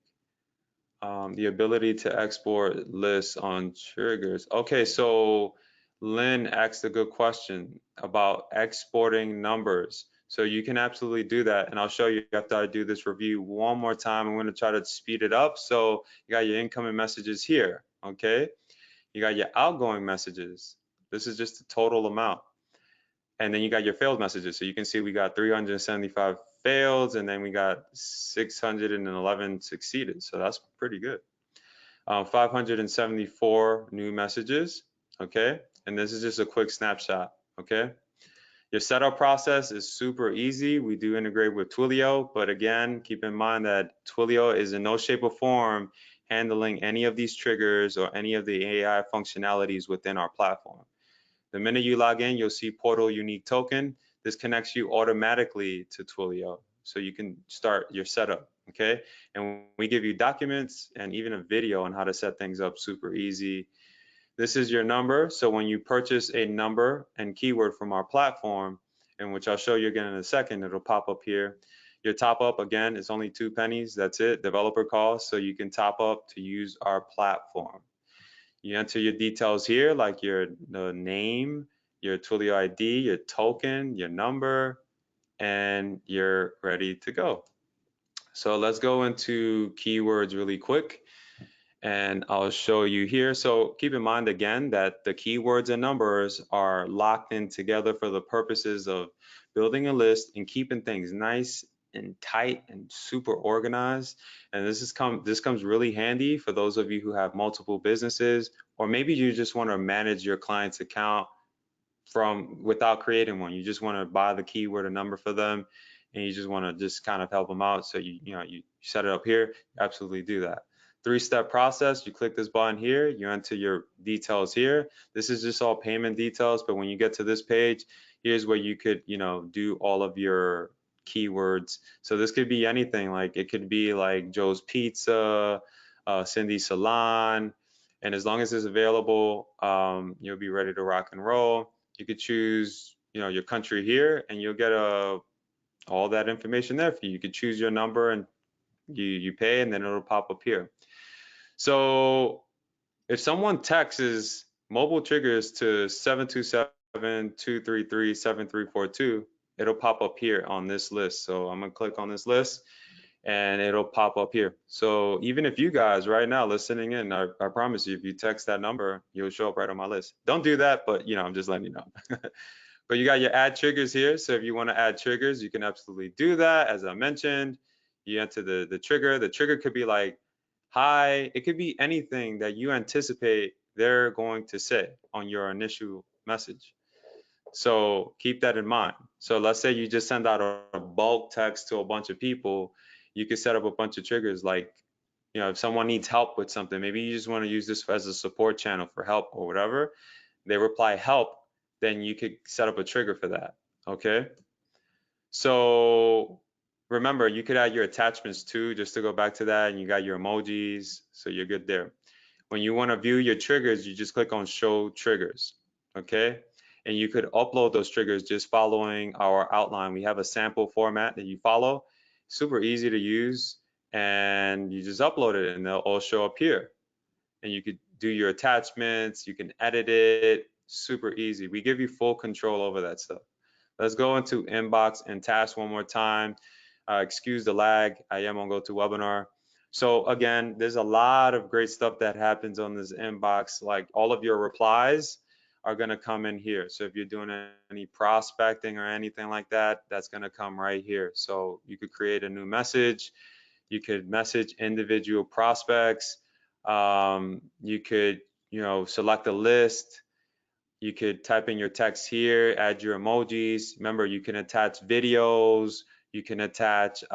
The ability to export lists on triggers. Okay, so Lynn asked a good question about exporting numbers. So you can absolutely do that, and I'll show you after I do this review one more time. I'm going to try to speed it up. So you got your incoming messages here, okay? You got your outgoing messages. This is just the total amount. And then you got your failed messages. So you can see we got 375 failed, and then we got 611 succeeded. So that's pretty good. 574 new messages, okay? And this is just a quick snapshot, okay? Your setup process is super easy. We do integrate with Twilio, but again, keep in mind that Twilio is in no shape or form handling any of these triggers or any of the AI functionalities within our platform. The minute you log in, you'll see portal unique token. This connects you automatically to Twilio, so you can start your setup, okay? And we give you documents and even a video on how to set things up super easy. This is your number. So when you purchase a number and keyword from our platform, and which I'll show you again in a second, it'll pop up here. Your top up, again, is only 2 pennies. That's it, developer cost. So you can top up to use our platform. You enter your details here, like the name, your Twilio ID, your token, your number, and you're ready to go. So let's go into keywords really quick. and I'll show you here. So keep in mind again that the keywords and numbers are locked in together for the purposes of building a list and keeping things nice and tight and super organized. And this comes really handy for those of you who have multiple businesses, or maybe you just want to manage your client's account from without creating one. You just want to buy the keyword and number for them, and you just want to just kind of help them out. So you set it up here. Absolutely do that. 3-step process. You click this button here. You enter your details here. This is just all payment details. But when you get to this page, here's where you could do all of your keywords. So this could be anything. Like it could be like Joe's Pizza, Cindy's Salon, and as long as it's available, you'll be ready to rock and roll. You could choose, your country here, and you'll get all that information there for you. You could choose your number, and you pay, and then it'll pop up here. So if someone texts mobile triggers to 727-233-7342, it'll pop up here on this list. So I'm gonna click on this list, and it'll pop up here. So even if you guys right now listening in, I promise you, if you text that number, you'll show up right on my list. Don't do that, but I'm just letting you know. But you got your add triggers here. So if you want to add triggers, you can absolutely do that. As I mentioned, you enter the trigger. The trigger could be like, hi, it could be anything that you anticipate they're going to say on your initial message. So keep that in mind. So let's say you just send out a bulk text to a bunch of people, you could set up a bunch of triggers like, if someone needs help with something, maybe you just want to use this as a support channel for help or whatever, they reply help, then you could set up a trigger for that, okay? So remember, you could add your attachments too, just to go back to that, and you got your emojis, so you're good there. When you want to view your triggers, you just click on show triggers, okay? And you could upload those triggers just following our outline. We have a sample format that you follow, super easy to use, and you just upload it and they'll all show up here. And you could do your attachments, you can edit it, super easy. We give you full control over that stuff. Let's go into inbox and task one more time. Excuse the lag, I am on GoToWebinar. So again, there's a lot of great stuff that happens on this inbox. Like all of your replies are gonna come in here. So if you're doing any prospecting or anything like that, that's gonna come right here. So you could create a new message. You could message individual prospects. You could, select a list. You could type in your text here, add your emojis. Remember, you can attach videos. You can attach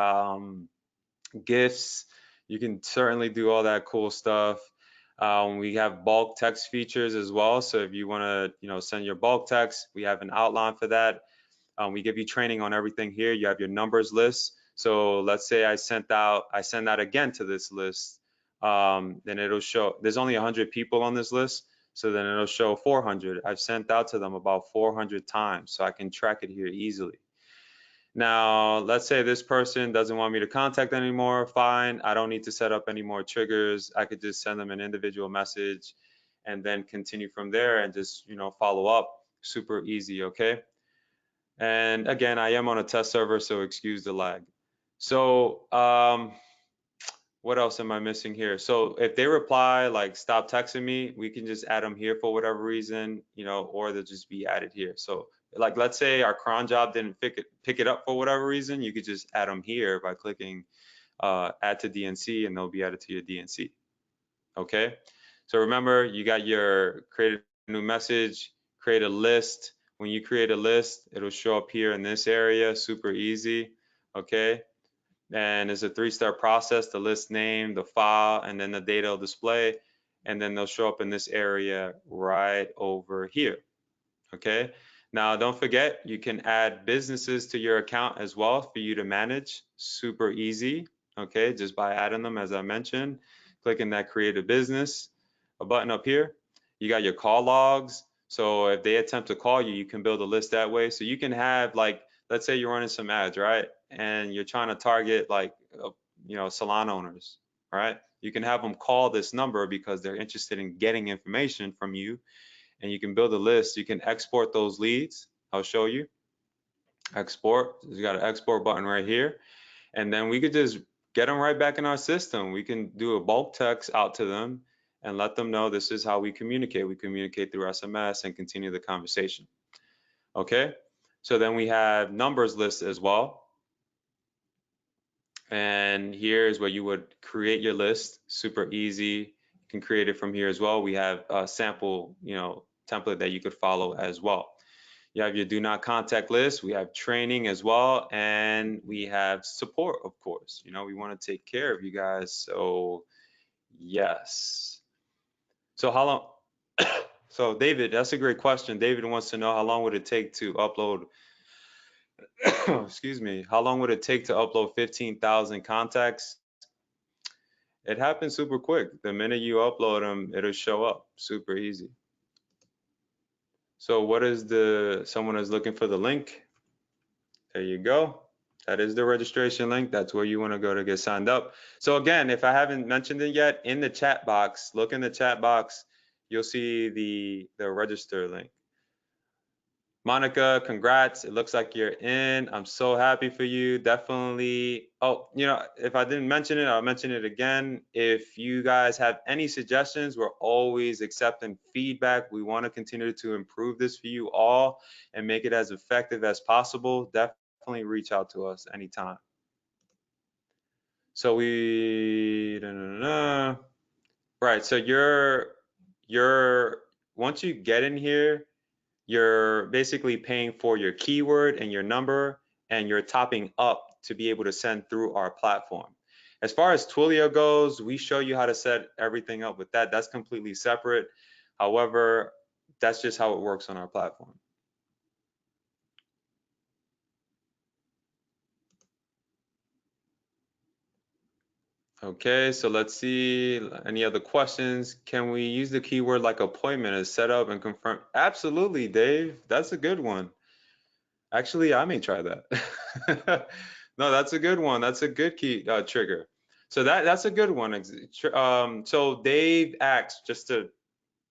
GIFs. You can certainly do all that cool stuff. We have bulk text features as well. So if you want to, send your bulk text, we have an outline for that. We give you training on everything here. You have your numbers list. So let's say I send that again to this list. Then it'll show, there's only 100 people on this list. So then it'll show 400. I've sent out to them about 400 times. So I can track it here easily. Now, let's say this person doesn't want me to contact anymore. Fine. I don't need to set up any more triggers. I could just send them an individual message and then continue from there and just, follow up. Super easy. Okay. And again, I am on a test server, so excuse the lag. So what else am I missing here? So if they reply like stop texting me, we can just add them here for whatever reason, or they'll just be added here. So like let's say our cron job didn't pick it up for whatever reason, you could just add them here by clicking add to DNC, and they'll be added to your DNC. Okay. So remember, you got your create a new message, create a list. When you create a list, it'll show up here in this area, super easy, okay? And it's a 3-step process, the list name, the file, and then the data will display, and then they'll show up in this area right over here, okay? Now, don't forget, you can add businesses to your account as well for you to manage, super easy, okay? Just by adding them, as I mentioned, clicking that create a business, a button up here. You got your call logs. So if they attempt to call you, you can build a list that way. So you can have like, let's say you're running some ads, right? And you're trying to target like, salon owners, right? You can have them call this number because they're interested in getting information from you, and you can build a list. You can export those leads. I'll show you. Export. You got an export button right here. And then we could just get them right back in our system. We can do a bulk text out to them and let them know this is how we communicate. We communicate through SMS and continue the conversation. Okay, so then we have numbers list as well. And here's where you would create your list. Super easy. You can create it from here as well. We have a sample, template that you could follow as well. You have your do not contact list. We have training as well, and we have support, of course. We want to take care of you guys. So yes. So how long? So David, that's a great question. David wants to know how long would it take to upload excuse me, how long would it take to upload 15,000 contacts? It happens super quick. The minute you upload them, it'll show up super easy. So what is someone is looking for the link? There you go. That is the registration link. That's where you want to go to get signed up. So again, if I haven't mentioned it yet, in the chat box, look in the chat box, you'll see the register link. Monica, congrats. It looks like you're in. I'm so happy for you. Definitely. Oh, if I didn't mention it, I'll mention it again. If you guys have any suggestions, we're always accepting feedback. We want to continue to improve this for you all and make it as effective as possible. Definitely reach out to us anytime. So right. So you're once you get in here, you're basically paying for your keyword and your number, and you're topping up to be able to send through our platform. As far as Twilio goes, we show you how to set everything up with that. That's completely separate. However, that's just how it works on our platform. Okay, so let's see. Any other questions? Can we use the keyword like appointment as set up and confirm? Absolutely, Dave. That's a good one. Actually, I may try that. No, that's a good one. That's a good key trigger. So that's a good one. So Dave asks, just to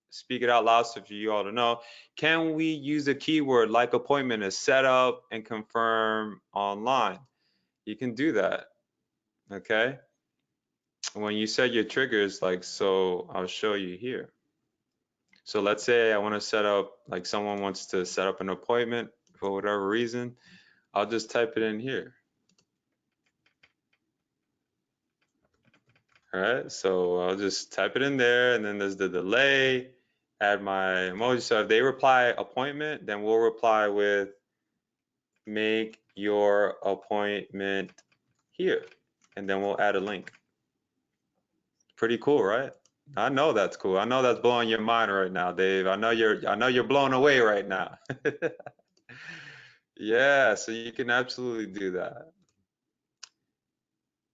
speak it out loud so for you all to know, can we use a keyword like appointment as set up and confirm online? You can do that. Okay. When you set your triggers, so I'll show you here. So let's say I want to set up, like someone wants to set up an appointment for whatever reason. I'll just type it in here. All right, so I'll just type it in there, and then there's the delay, add my emoji. So if they reply appointment, then we'll reply with make your appointment here, and then we'll add a link. Pretty cool, right? I know that's cool. I know that's blowing your mind right now, Dave. I know you're blown away right now. Yeah, so you can absolutely do that.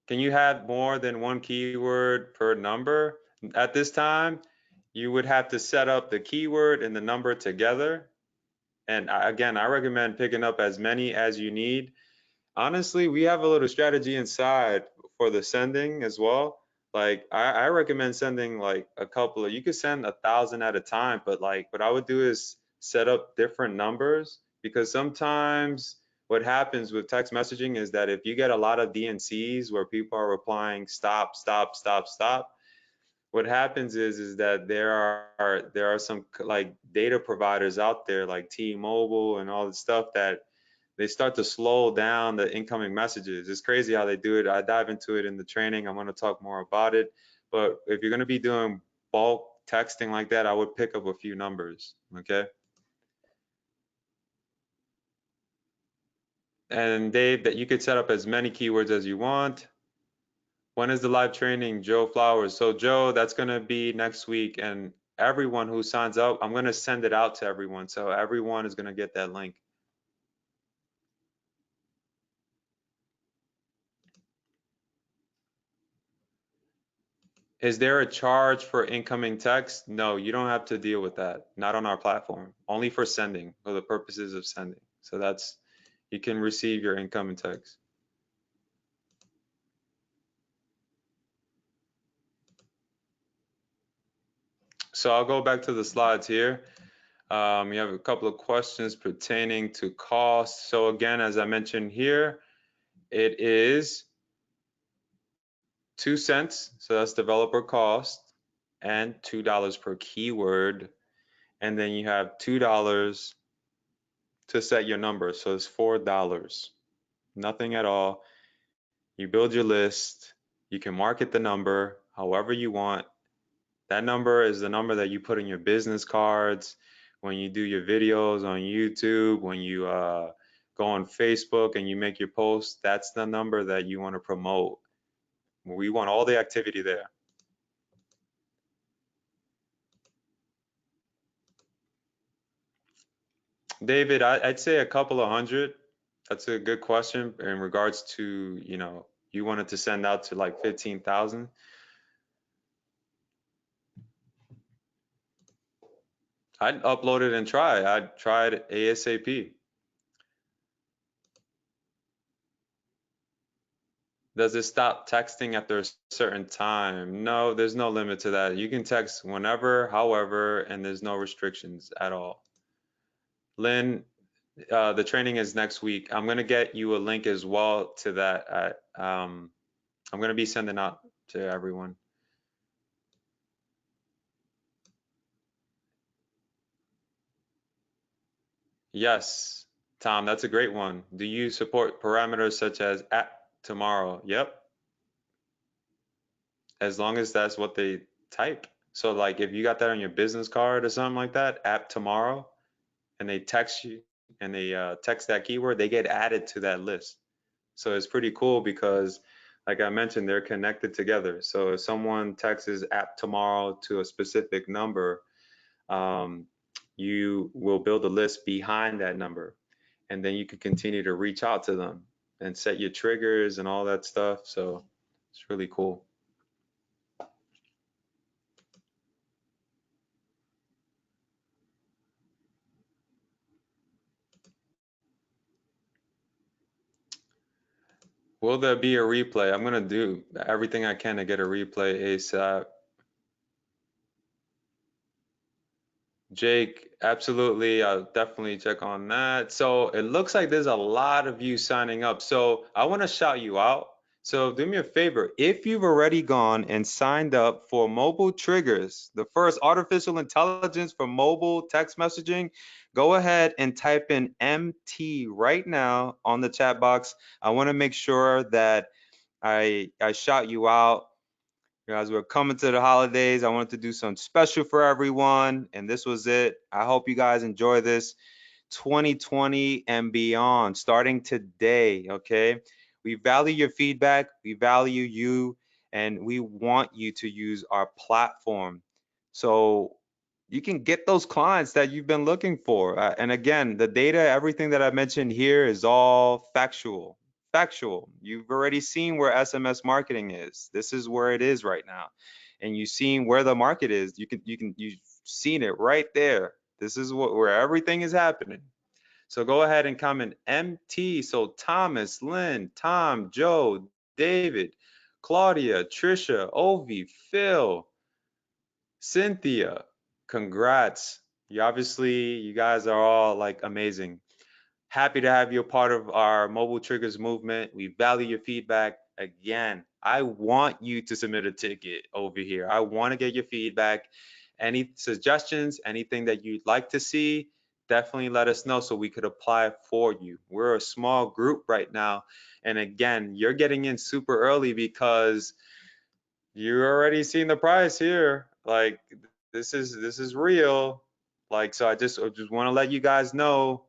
Can you have more than one keyword per number? At this time, you would have to set up the keyword and the number together. And again, I recommend picking up as many as you need. Honestly, we have a little strategy inside for the sending as well. Like I recommend sending like a couple of, you could send 1,000 at a time, but like what I would do is set up different numbers, because sometimes what happens with text messaging is that if you get a lot of DNCs where people are replying stop, stop, stop, stop, what happens is that there are some like data providers out there like T-Mobile and all the stuff that they start to slow down the incoming messages. It's crazy how they do it. I dive into it in the training. I'm going to talk more about it. But if you're going to be doing bulk texting like that, I would pick up a few numbers, okay? And Dave, that you could set up as many keywords as you want. When is the live training, Joe Flowers? So Joe, that's going to be next week, and everyone who signs up, I'm going to send it out to everyone. So everyone is going to get that link. Is there a charge for incoming text? No, you don't have to deal with that. Not on our platform. Only for sending, for the purposes of sending. So that's, you can receive your incoming text. So I'll go back to the slides here. We have a couple of questions pertaining to cost. So again, as I mentioned here, it is 2 cents, so that's developer cost, and $2 per keyword. And then you have $2 to set your number, so it's $4. Nothing at all. You build your list. You can market the number however you want. That number is the number that you put in your business cards, when you do your videos on YouTube, when you go on Facebook and you make your posts. That's the number that you want to promote. We want all the activity there. David, I'd say a couple of hundred. That's a good question in regards to, you wanted to send out to like 15,000. I'd upload it and try. I'd try it ASAP. Does it stop texting after a certain time? No, there's no limit to that. You can text whenever, however, and there's no restrictions at all. Lynn, the training is next week. I'm gonna get you a link as well to that. I'm gonna be sending out to everyone. Yes, Tom, that's a great one. Do you support parameters such as at tomorrow? Yep, as long as that's what they type. So like if you got that on your business card or something like that, app tomorrow, and they text you and they text that keyword, they get added to that list. So it's pretty cool because, like I mentioned, they're connected together. So if someone texts app tomorrow to a specific number, um, you will build a list behind that number, and then you can continue to reach out to them and set your triggers and all that stuff. So it's really cool. Will there be a replay? I'm gonna do everything I can to get a replay ASAP. Jake, absolutely. I'll definitely check on that. So it looks like there's a lot of you signing up. So I want to shout you out. So do me a favor. If you've already gone and signed up for Mobile Triggers, the first artificial intelligence for mobile text messaging, go ahead and type in MT right now on the chat box. I want to make sure that I shout you out. Guys, we're coming to the holidays. I wanted to do something special for everyone, and this was it. I hope you guys enjoy this 2020 and beyond, starting today, okay? We value your feedback, we value you, and we want you to use our platform so you can get those clients that you've been looking for. And again, the data, everything that I mentioned here is all factual. Factual. You've already seen where SMS marketing is. This is where it is right now. And you've seen where the market is. You've seen it right there. This is where everything is happening. So go ahead and comment MT. So Thomas, Lynn, Tom, Joe, David, Claudia, Trisha, Ovi, Phil, Cynthia, congrats. You guys are all like amazing. Happy to have you a part of our Mobile Triggers movement. We value your feedback. Again, I want you to submit a ticket over here. I want to get your feedback. Any suggestions, anything that you'd like to see, definitely let us know so we could apply for you. We're a small group right now. And again, you're getting in super early because you're already seeing the price here. Like this is real. Like so I just want to let you guys know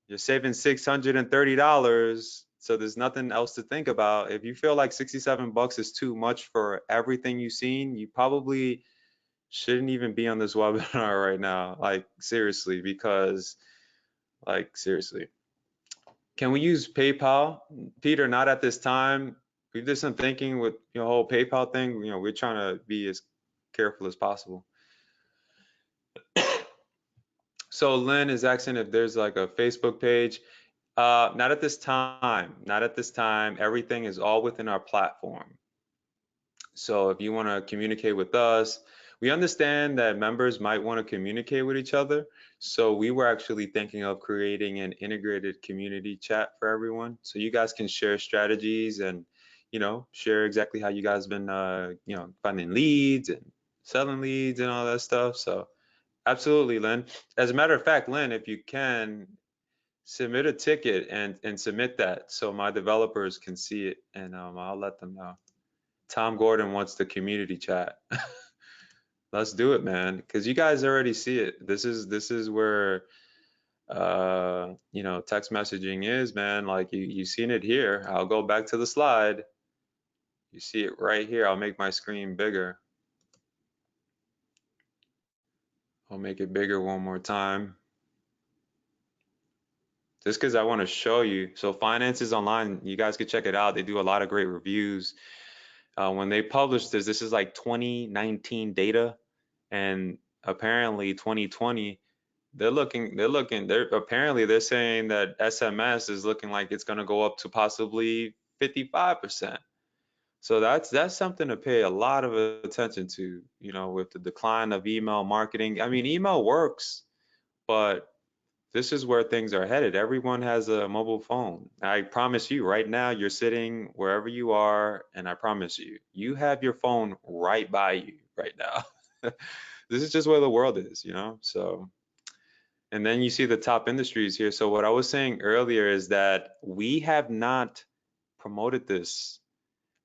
you're saving $630, so there's nothing else to think about. If you feel like 67 bucks is too much for everything you've seen, you probably shouldn't even be on this webinar right now. Like seriously, because like seriously. Can we use PayPal? Peter, not at this time. We did some thinking with your whole PayPal thing. We're trying to be as careful as possible. So Lynn is asking if there's like a Facebook page. Not at this time. Not at this time. Everything is all within our platform. So if you want to communicate with us, we understand that members might want to communicate with each other. So we were actually thinking of creating an integrated community chat for everyone. So you guys can share strategies and, share exactly how you guys been, finding leads and selling leads and all that stuff. So absolutely, Lynn. As a matter of fact, Lynn, if you can submit a ticket and submit that so my developers can see it, and I'll let them know. Tom Gordon wants the community chat. Let's do it, man, because you guys already see it. This is where text messaging is, man. Like you seen it here. I'll go back to the slide. You see it right here. I'll make my screen bigger. I'll make it bigger one more time. Just because I want to show you. So Finances Online, you guys could check it out. They do a lot of great reviews. When they published this is like 2019 data, and apparently 2020, they're saying that SMS is looking like it's going to go up to possibly 55%. So that's something to pay a lot of attention to, with the decline of email marketing. I mean, email works, but this is where things are headed. Everyone has a mobile phone. I promise you, right now, you're sitting wherever you are, and I promise you, you have your phone right by you right now. This is just where the world is. So, and then you see the top industries here. So what I was saying earlier is that we have not promoted this.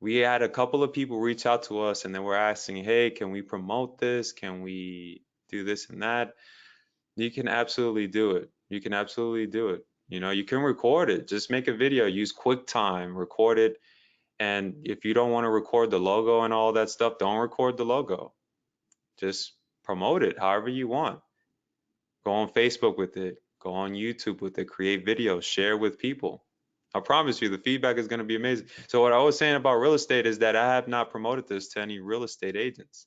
We had a couple of people reach out to us, and then we're asking, hey, can we promote this? Can we do this and that? You can absolutely do it. You can absolutely do it. You can record it. Just make a video, use QuickTime, record it. And if you don't want to record the logo and all that stuff, don't record the logo. Just promote it however you want. Go on Facebook with it, go on YouTube with it, create videos, share with people. I promise you the feedback is going to be amazing. So what I was saying about real estate is that I have not promoted this to any real estate agents.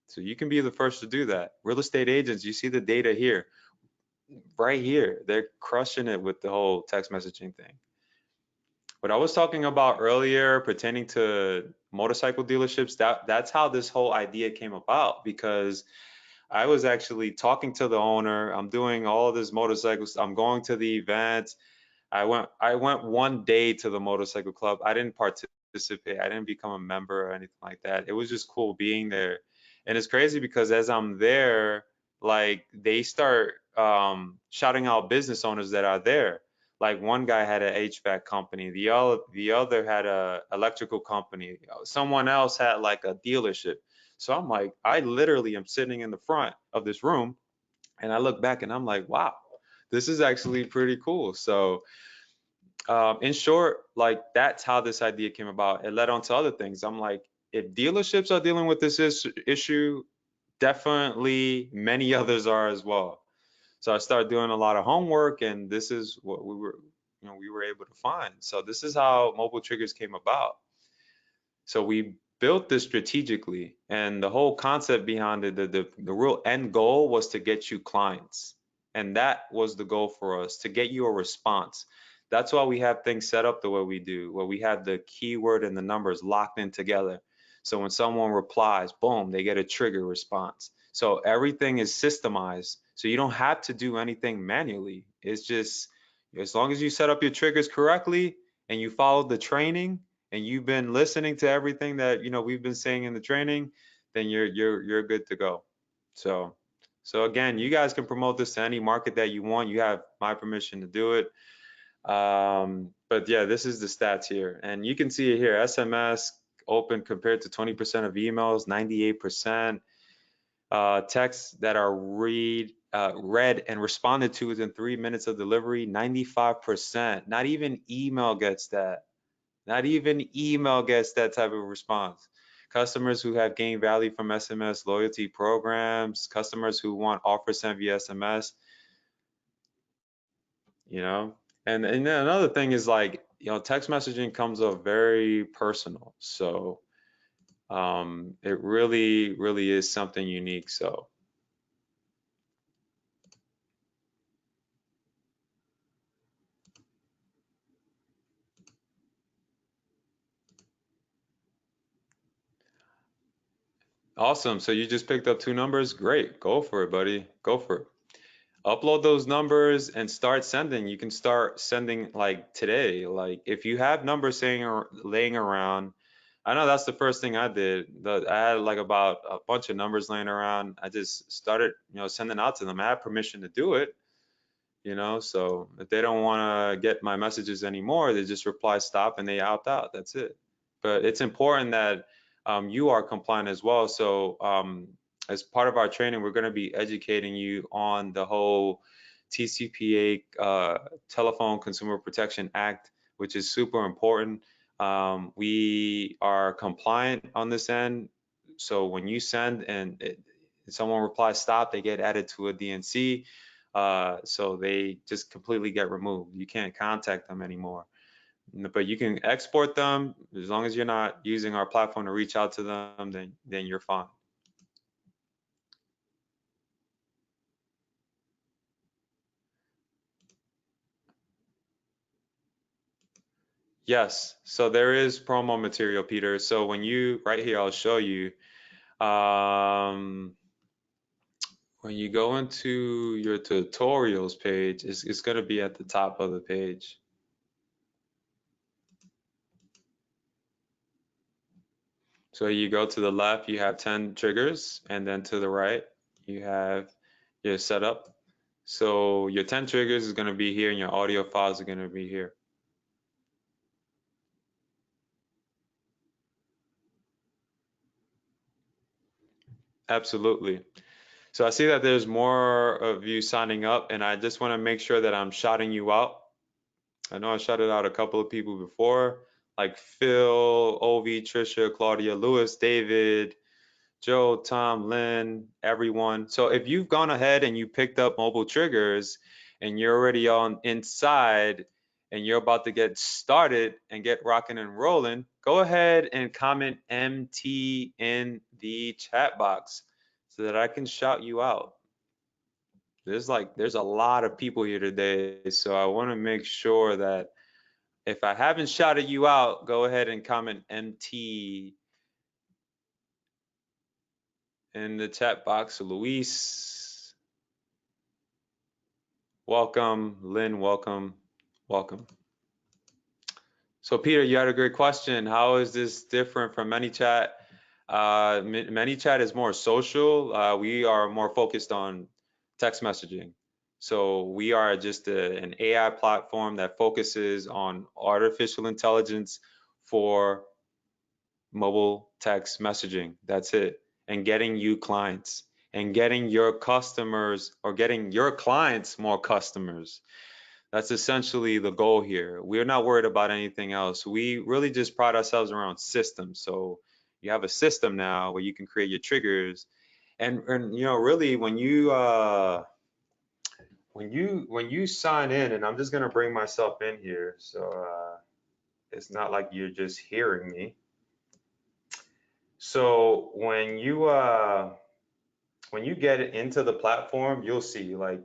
So you can be the first to do that. Real estate agents, you see the data here. Right here, they're crushing it with the whole text messaging thing. What I was talking about earlier pertaining to motorcycle dealerships, that's how this whole idea came about, because I was actually talking to the owner. I'm doing all of this motorcycles. I'm going to the events. I went one day to the motorcycle club. I didn't participate. I didn't become a member or anything like that. It was just cool being there. And it's crazy because as I'm there, like they start shouting out business owners that are there. Like one guy had an HVAC company, the other had a electrical company, someone else had like a dealership. So I'm like, I literally am sitting in the front of this room, and I look back and I'm like, wow, this is actually pretty cool. So in short, like that's how this idea came about. It led on to other things. I'm like, if dealerships are dealing with this issue, definitely many others are as well. So I started doing a lot of homework, and this is what we were able to find. So this is how Mobile Triggers came about. So we built this strategically, and the whole concept behind it, the real end goal was to get you clients. And that was the goal for us, to get you a response. That's why we have things set up the way we do, where we have the keyword and the numbers locked in together. So when someone replies, boom, they get a trigger response. So everything is systemized. So you don't have to do anything manually. It's just, as long as you set up your triggers correctly and you follow the training, and you've been listening to everything that we've been saying in the training, then you're good to go. So again, you guys can promote this to any market that you want. You have my permission to do it. But yeah, this is the stats here, and you can see it here. SMS open compared to 20% of emails, 98%. Texts that are read and responded to within 3 minutes of delivery, 95%. Not even email gets that. Not even email gets that type of response. Customers who have gained value from SMS loyalty programs, customers who want offers sent via SMS, you know. And then another thing is like, text messaging comes off very personal. So it really, really is something unique. So awesome. So you just picked up 2 numbers. Great. Go for it, buddy. Go for it. Upload those numbers and start sending. You can start sending like today. Like if you have numbers saying or laying around, I know that's the first thing I did. I had like about a bunch of numbers laying around. I just started, sending out to them. I had permission to do it, so if they don't want to get my messages anymore, they just reply stop and they opt out. That's it. But it's important that you are compliant as well. So as part of our training, we're going to be educating you on the whole TCPA, Telephone Consumer Protection Act, which is super important. We are compliant on this end. So when you send and someone replies stop, they get added to a DNC. So they just completely get removed. You can't contact them anymore. But you can export them as long as you're not using our platform to reach out to them, then you're fine. Yes, so there is promo material, Peter. So when you, right here, I'll show you. When you go into your tutorials page, it's going to be at the top of the page. So you go to the left, you have 10 triggers, and then to the right, you have your setup. So your 10 triggers is going to be here, and your audio files are going to be here. Absolutely. So I see that there's more of you signing up, and I just want to make sure that I'm shouting you out. I know I shouted out a couple of people before, like Phil, Ovi, Trisha, Claudia, Lewis, David, Joe, Tom, Lynn, everyone. So if you've gone ahead and you picked up mobile triggers and you're already on inside and you're about to get started and get rocking and rolling, go ahead and comment MT in the chat box so that I can shout you out. There's a lot of people here today, so I want to make sure that if I haven't shouted you out, go ahead and comment MT in the chat box. Luis, welcome. Lynn, welcome. Welcome. So Peter, you had a great question. How is this different from ManyChat? ManyChat is more social. We are more focused on text messaging. So we are just an AI platform that focuses on artificial intelligence for mobile text messaging. That's it. And getting you clients and getting your customers or getting your clients more customers. That's essentially the goal here. We're not worried about anything else. We really just pride ourselves around systems. So you have a system now where you can create your triggers. And really when you sign in, and I'm just gonna bring myself in here, so it's not like you're just hearing me. So when you get into the platform, you'll see like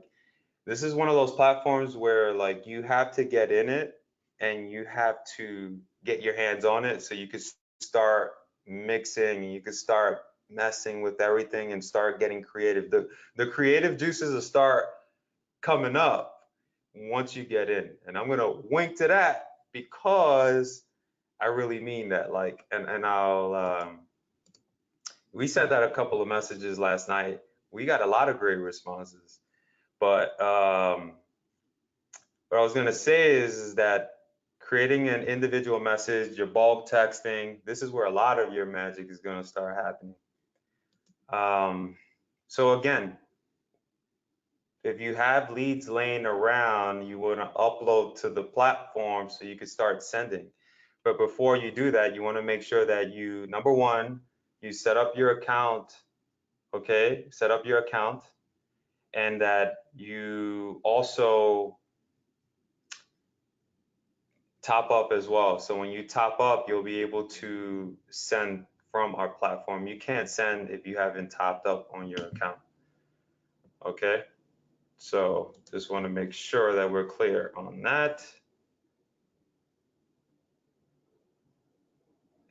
this is one of those platforms where like you have to get in it and you have to get your hands on it so you could start mixing and you could start messing with everything and start getting creative. The creative juices will start coming up once you get in. And I'm gonna wink to that because I really mean that. Like and I'll we sent out a couple of messages last night. We got a lot of great responses. But what I was gonna say is that creating an individual message, your bulk texting, this is where a lot of your magic is gonna start happening. So again, if you have leads laying around, you wanna upload to the platform so you can start sending. But before you do that, you wanna make sure that you, number one, you set up your account, okay? Set up your account and that you also top up as well. So when you top up, you'll be able to send from our platform. You can't send if you haven't topped up on your account. Okay, so just want to make sure that we're clear on that.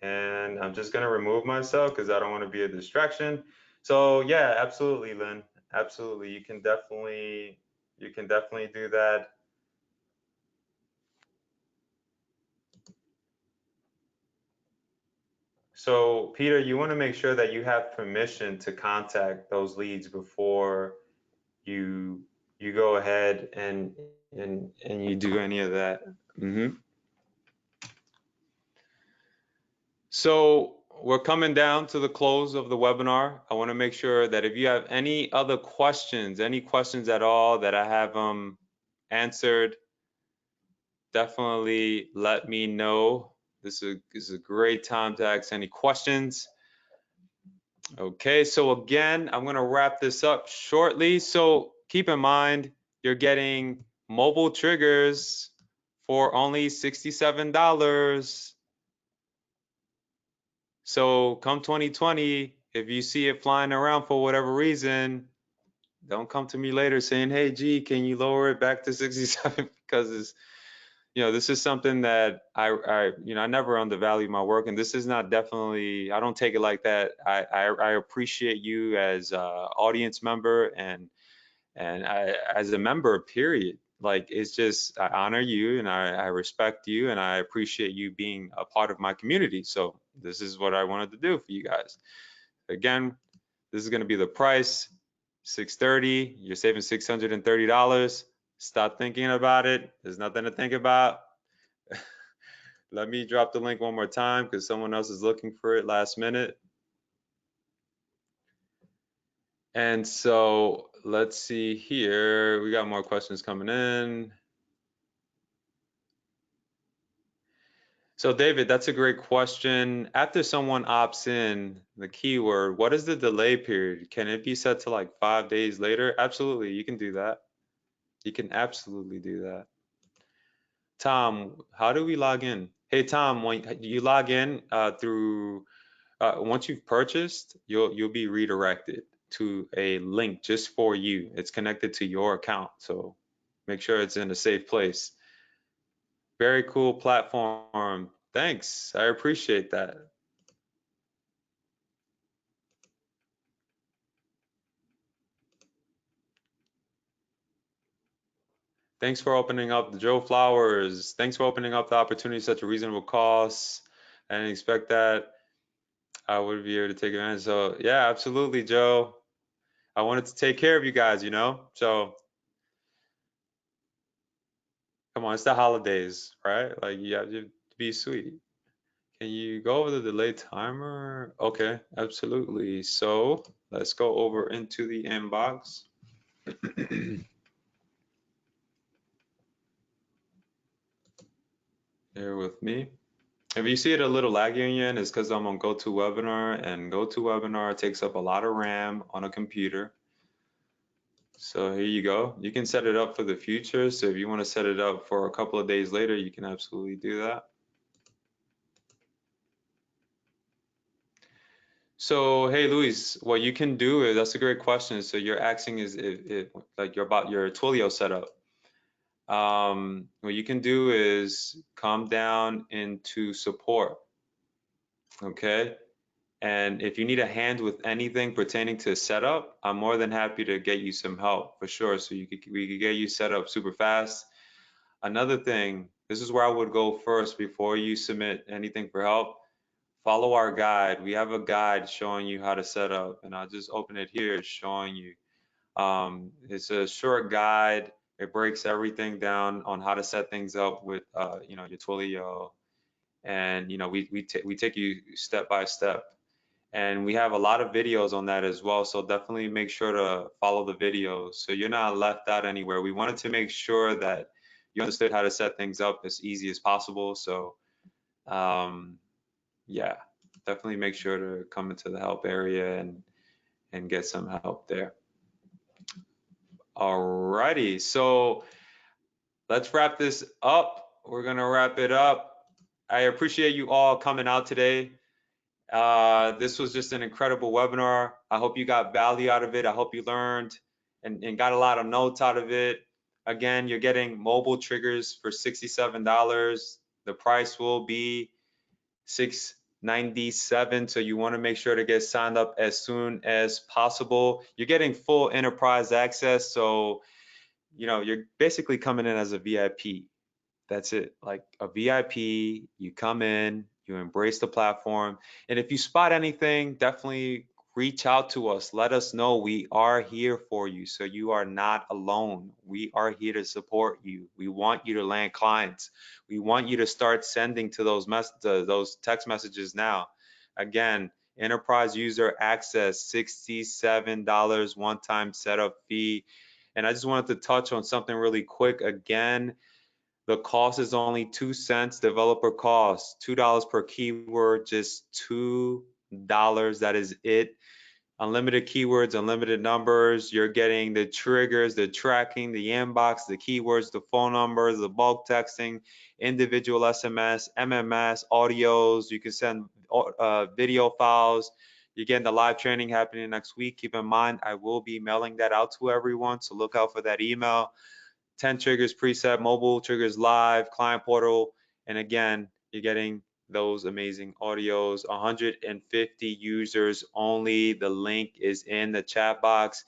And I'm just gonna remove myself because I don't want to be a distraction. So yeah, absolutely, Lynn. Absolutely, you can definitely do that. So Peter, you want to make sure that you have permission to contact those leads before you you go ahead and you do any of that. So we're coming down to the close of the webinar. I want to make sure that if you have any other questions, any questions at all that I have answered, definitely let me know. This is a great time to ask any questions. Okay, so again, I'm going to wrap this up shortly. So keep in mind, you're getting mobile triggers for only $67. So come 2020, if you see it flying around for whatever reason, don't come to me later saying, hey, G, can you lower it back to 67? Because it's, this is something that I never undervalue my work, and this is not definitely, I don't take it like that. I appreciate you as audience member and as a member, period. Like, it's just, I honor you and I respect you and I appreciate you being a part of my community. So this is what I wanted to do for you guys. Again, this is going to be the price, $630. You're saving $630. Stop thinking about it. There's nothing to think about. Let me drop the link one more time because someone else is looking for it last minute. And so let's see here. We got more questions coming in. So David, that's a great question. After someone opts in, the keyword, what is the delay period? Can it be set to like 5 days later? Absolutely, you can do that. You can absolutely do that. Tom, how do we log in? Hey Tom, when you log in through once you've purchased, you'll be redirected to a link just for you. It's connected to your account, so make sure it's in a safe place. Very cool platform. Thanks. I appreciate that. Thanks for opening up the Joe Flowers. Thanks for opening up the opportunity at such a reasonable cost. I didn't expect that. I would be able to take advantage. So yeah, absolutely, Joe. I wanted to take care of you guys, So come on, it's the holidays, right? Like you have to be sweet. Can you go over the delay timer? Okay, absolutely. So let's go over into the inbox. Bear with me. If you see it a little laggy on your end, it's because I'm on GoToWebinar, and GoToWebinar takes up a lot of RAM on a computer. So here you go. You can set it up for the future. So if you want to set it up for a couple of days later, you can absolutely do that. So hey, Luis, what you can do is, that's a great question. So you're asking is if like you're about your Twilio setup. What you can do is come down into support, okay? And if you need a hand with anything pertaining to setup, I'm more than happy to get you some help for sure. So we could get you set up super fast. Another thing, this is where I would go first before you submit anything for help. Follow our guide. We have a guide showing you how to set up, and I'll just open it here. It's showing you. It's a short guide. It breaks everything down on how to set things up with, your Twilio, and we take you step by step. And we have a lot of videos on that as well. So definitely make sure to follow the videos so you're not left out anywhere. We wanted to make sure that you understood how to set things up as easy as possible. So yeah, definitely make sure to come into the help area and get some help there. Alrighty, so let's wrap this up. We're gonna wrap it up. I appreciate you all coming out today. This was just an incredible webinar. I hope you got value out of it. I hope you learned and got a lot of notes out of it. Again, you're getting mobile triggers for $67. The price will be $697. So you want to make sure to get signed up as soon as possible. You're getting full enterprise access. So, you're basically coming in as a VIP. That's it. Like a VIP, you come in, You embrace the platform. And if you spot anything, definitely reach out to us. Let us know. We are here for you. So you are not alone. We are here to support you. We want you to land clients. We want you to start sending to those text messages now. Again, enterprise user access, $67 one-time setup fee. And I just wanted to touch on something really quick. Again, the cost is only 2 cents. Developer cost $2 per keyword, just $2. That is it. Unlimited keywords, unlimited numbers. You're getting the triggers, the tracking, the inbox, the keywords, the phone numbers, the bulk texting, individual SMS, MMS, audios. You can send video files. You're getting the live training happening next week. Keep in mind, I will be mailing that out to everyone, so look out for that email. 10 triggers preset, mobile triggers live, client portal, and again, you're getting those amazing audios. 150 users only. The link is in the chat box.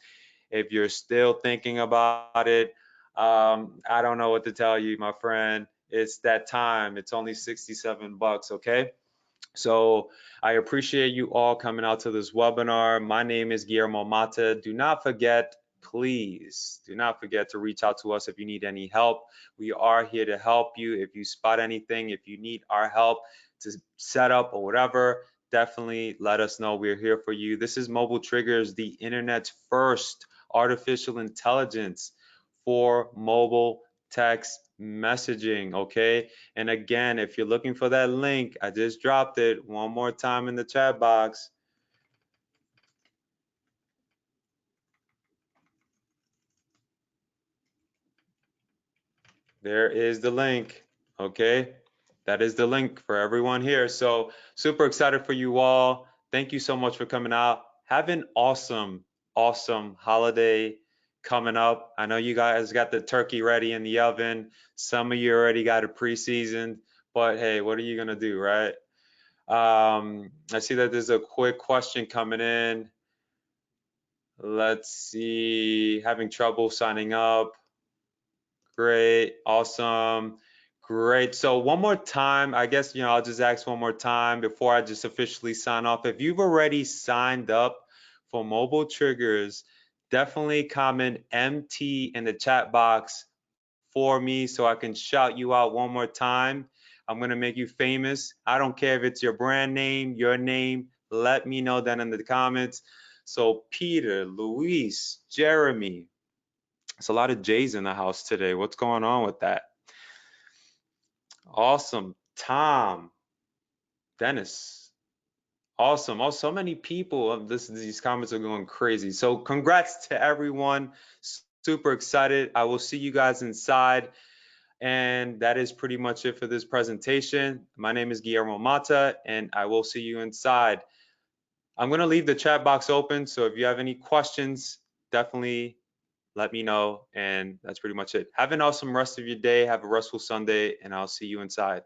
If you're still thinking about it, I don't know what to tell you, my friend. It's that time. It's only 67 bucks, okay? So I appreciate you all coming out to this webinar. My name is Guillermo Mata. Do not forget, please, do not forget to reach out to us if you need any help. We are here to help you. If you spot anything, if you need our help to set up or whatever, definitely let us know. We're here for you. This is Mobile Triggers, the internet's first artificial intelligence for mobile text messaging, okay? And again, if you're looking for that link, I just dropped it one more time in the chat box. There is the link, okay? That is the link for everyone here. So super excited for you all. Thank you so much for coming out. Have an awesome, awesome holiday coming up. I know you guys got the turkey ready in the oven. Some of you already got it pre-seasoned, but hey, what are you gonna do, right? I see that there's a quick question coming in. Let's see, having trouble signing up. Great, awesome, great. So one more time, I guess, I'll just ask one more time before I just officially sign off. If you've already signed up for Mobile Triggers, definitely comment MT in the chat box for me so I can shout you out one more time. I'm gonna make you famous. I don't care if it's your brand name, your name, let me know that in the comments. So Peter, Luis, Jeremy, it's a lot of J's in the house today. What's going on with that? Awesome. Tom, Dennis. Awesome. Oh, so many people. These comments are going crazy. So congrats to everyone. Super excited. I will see you guys inside. And that is pretty much it for this presentation. My name is Guillermo Mata, and I will see you inside. I'm going to leave the chat box open. So if you have any questions, definitely let me know. And that's pretty much it. Have an awesome rest of your day. Have a restful Sunday, and I'll see you inside.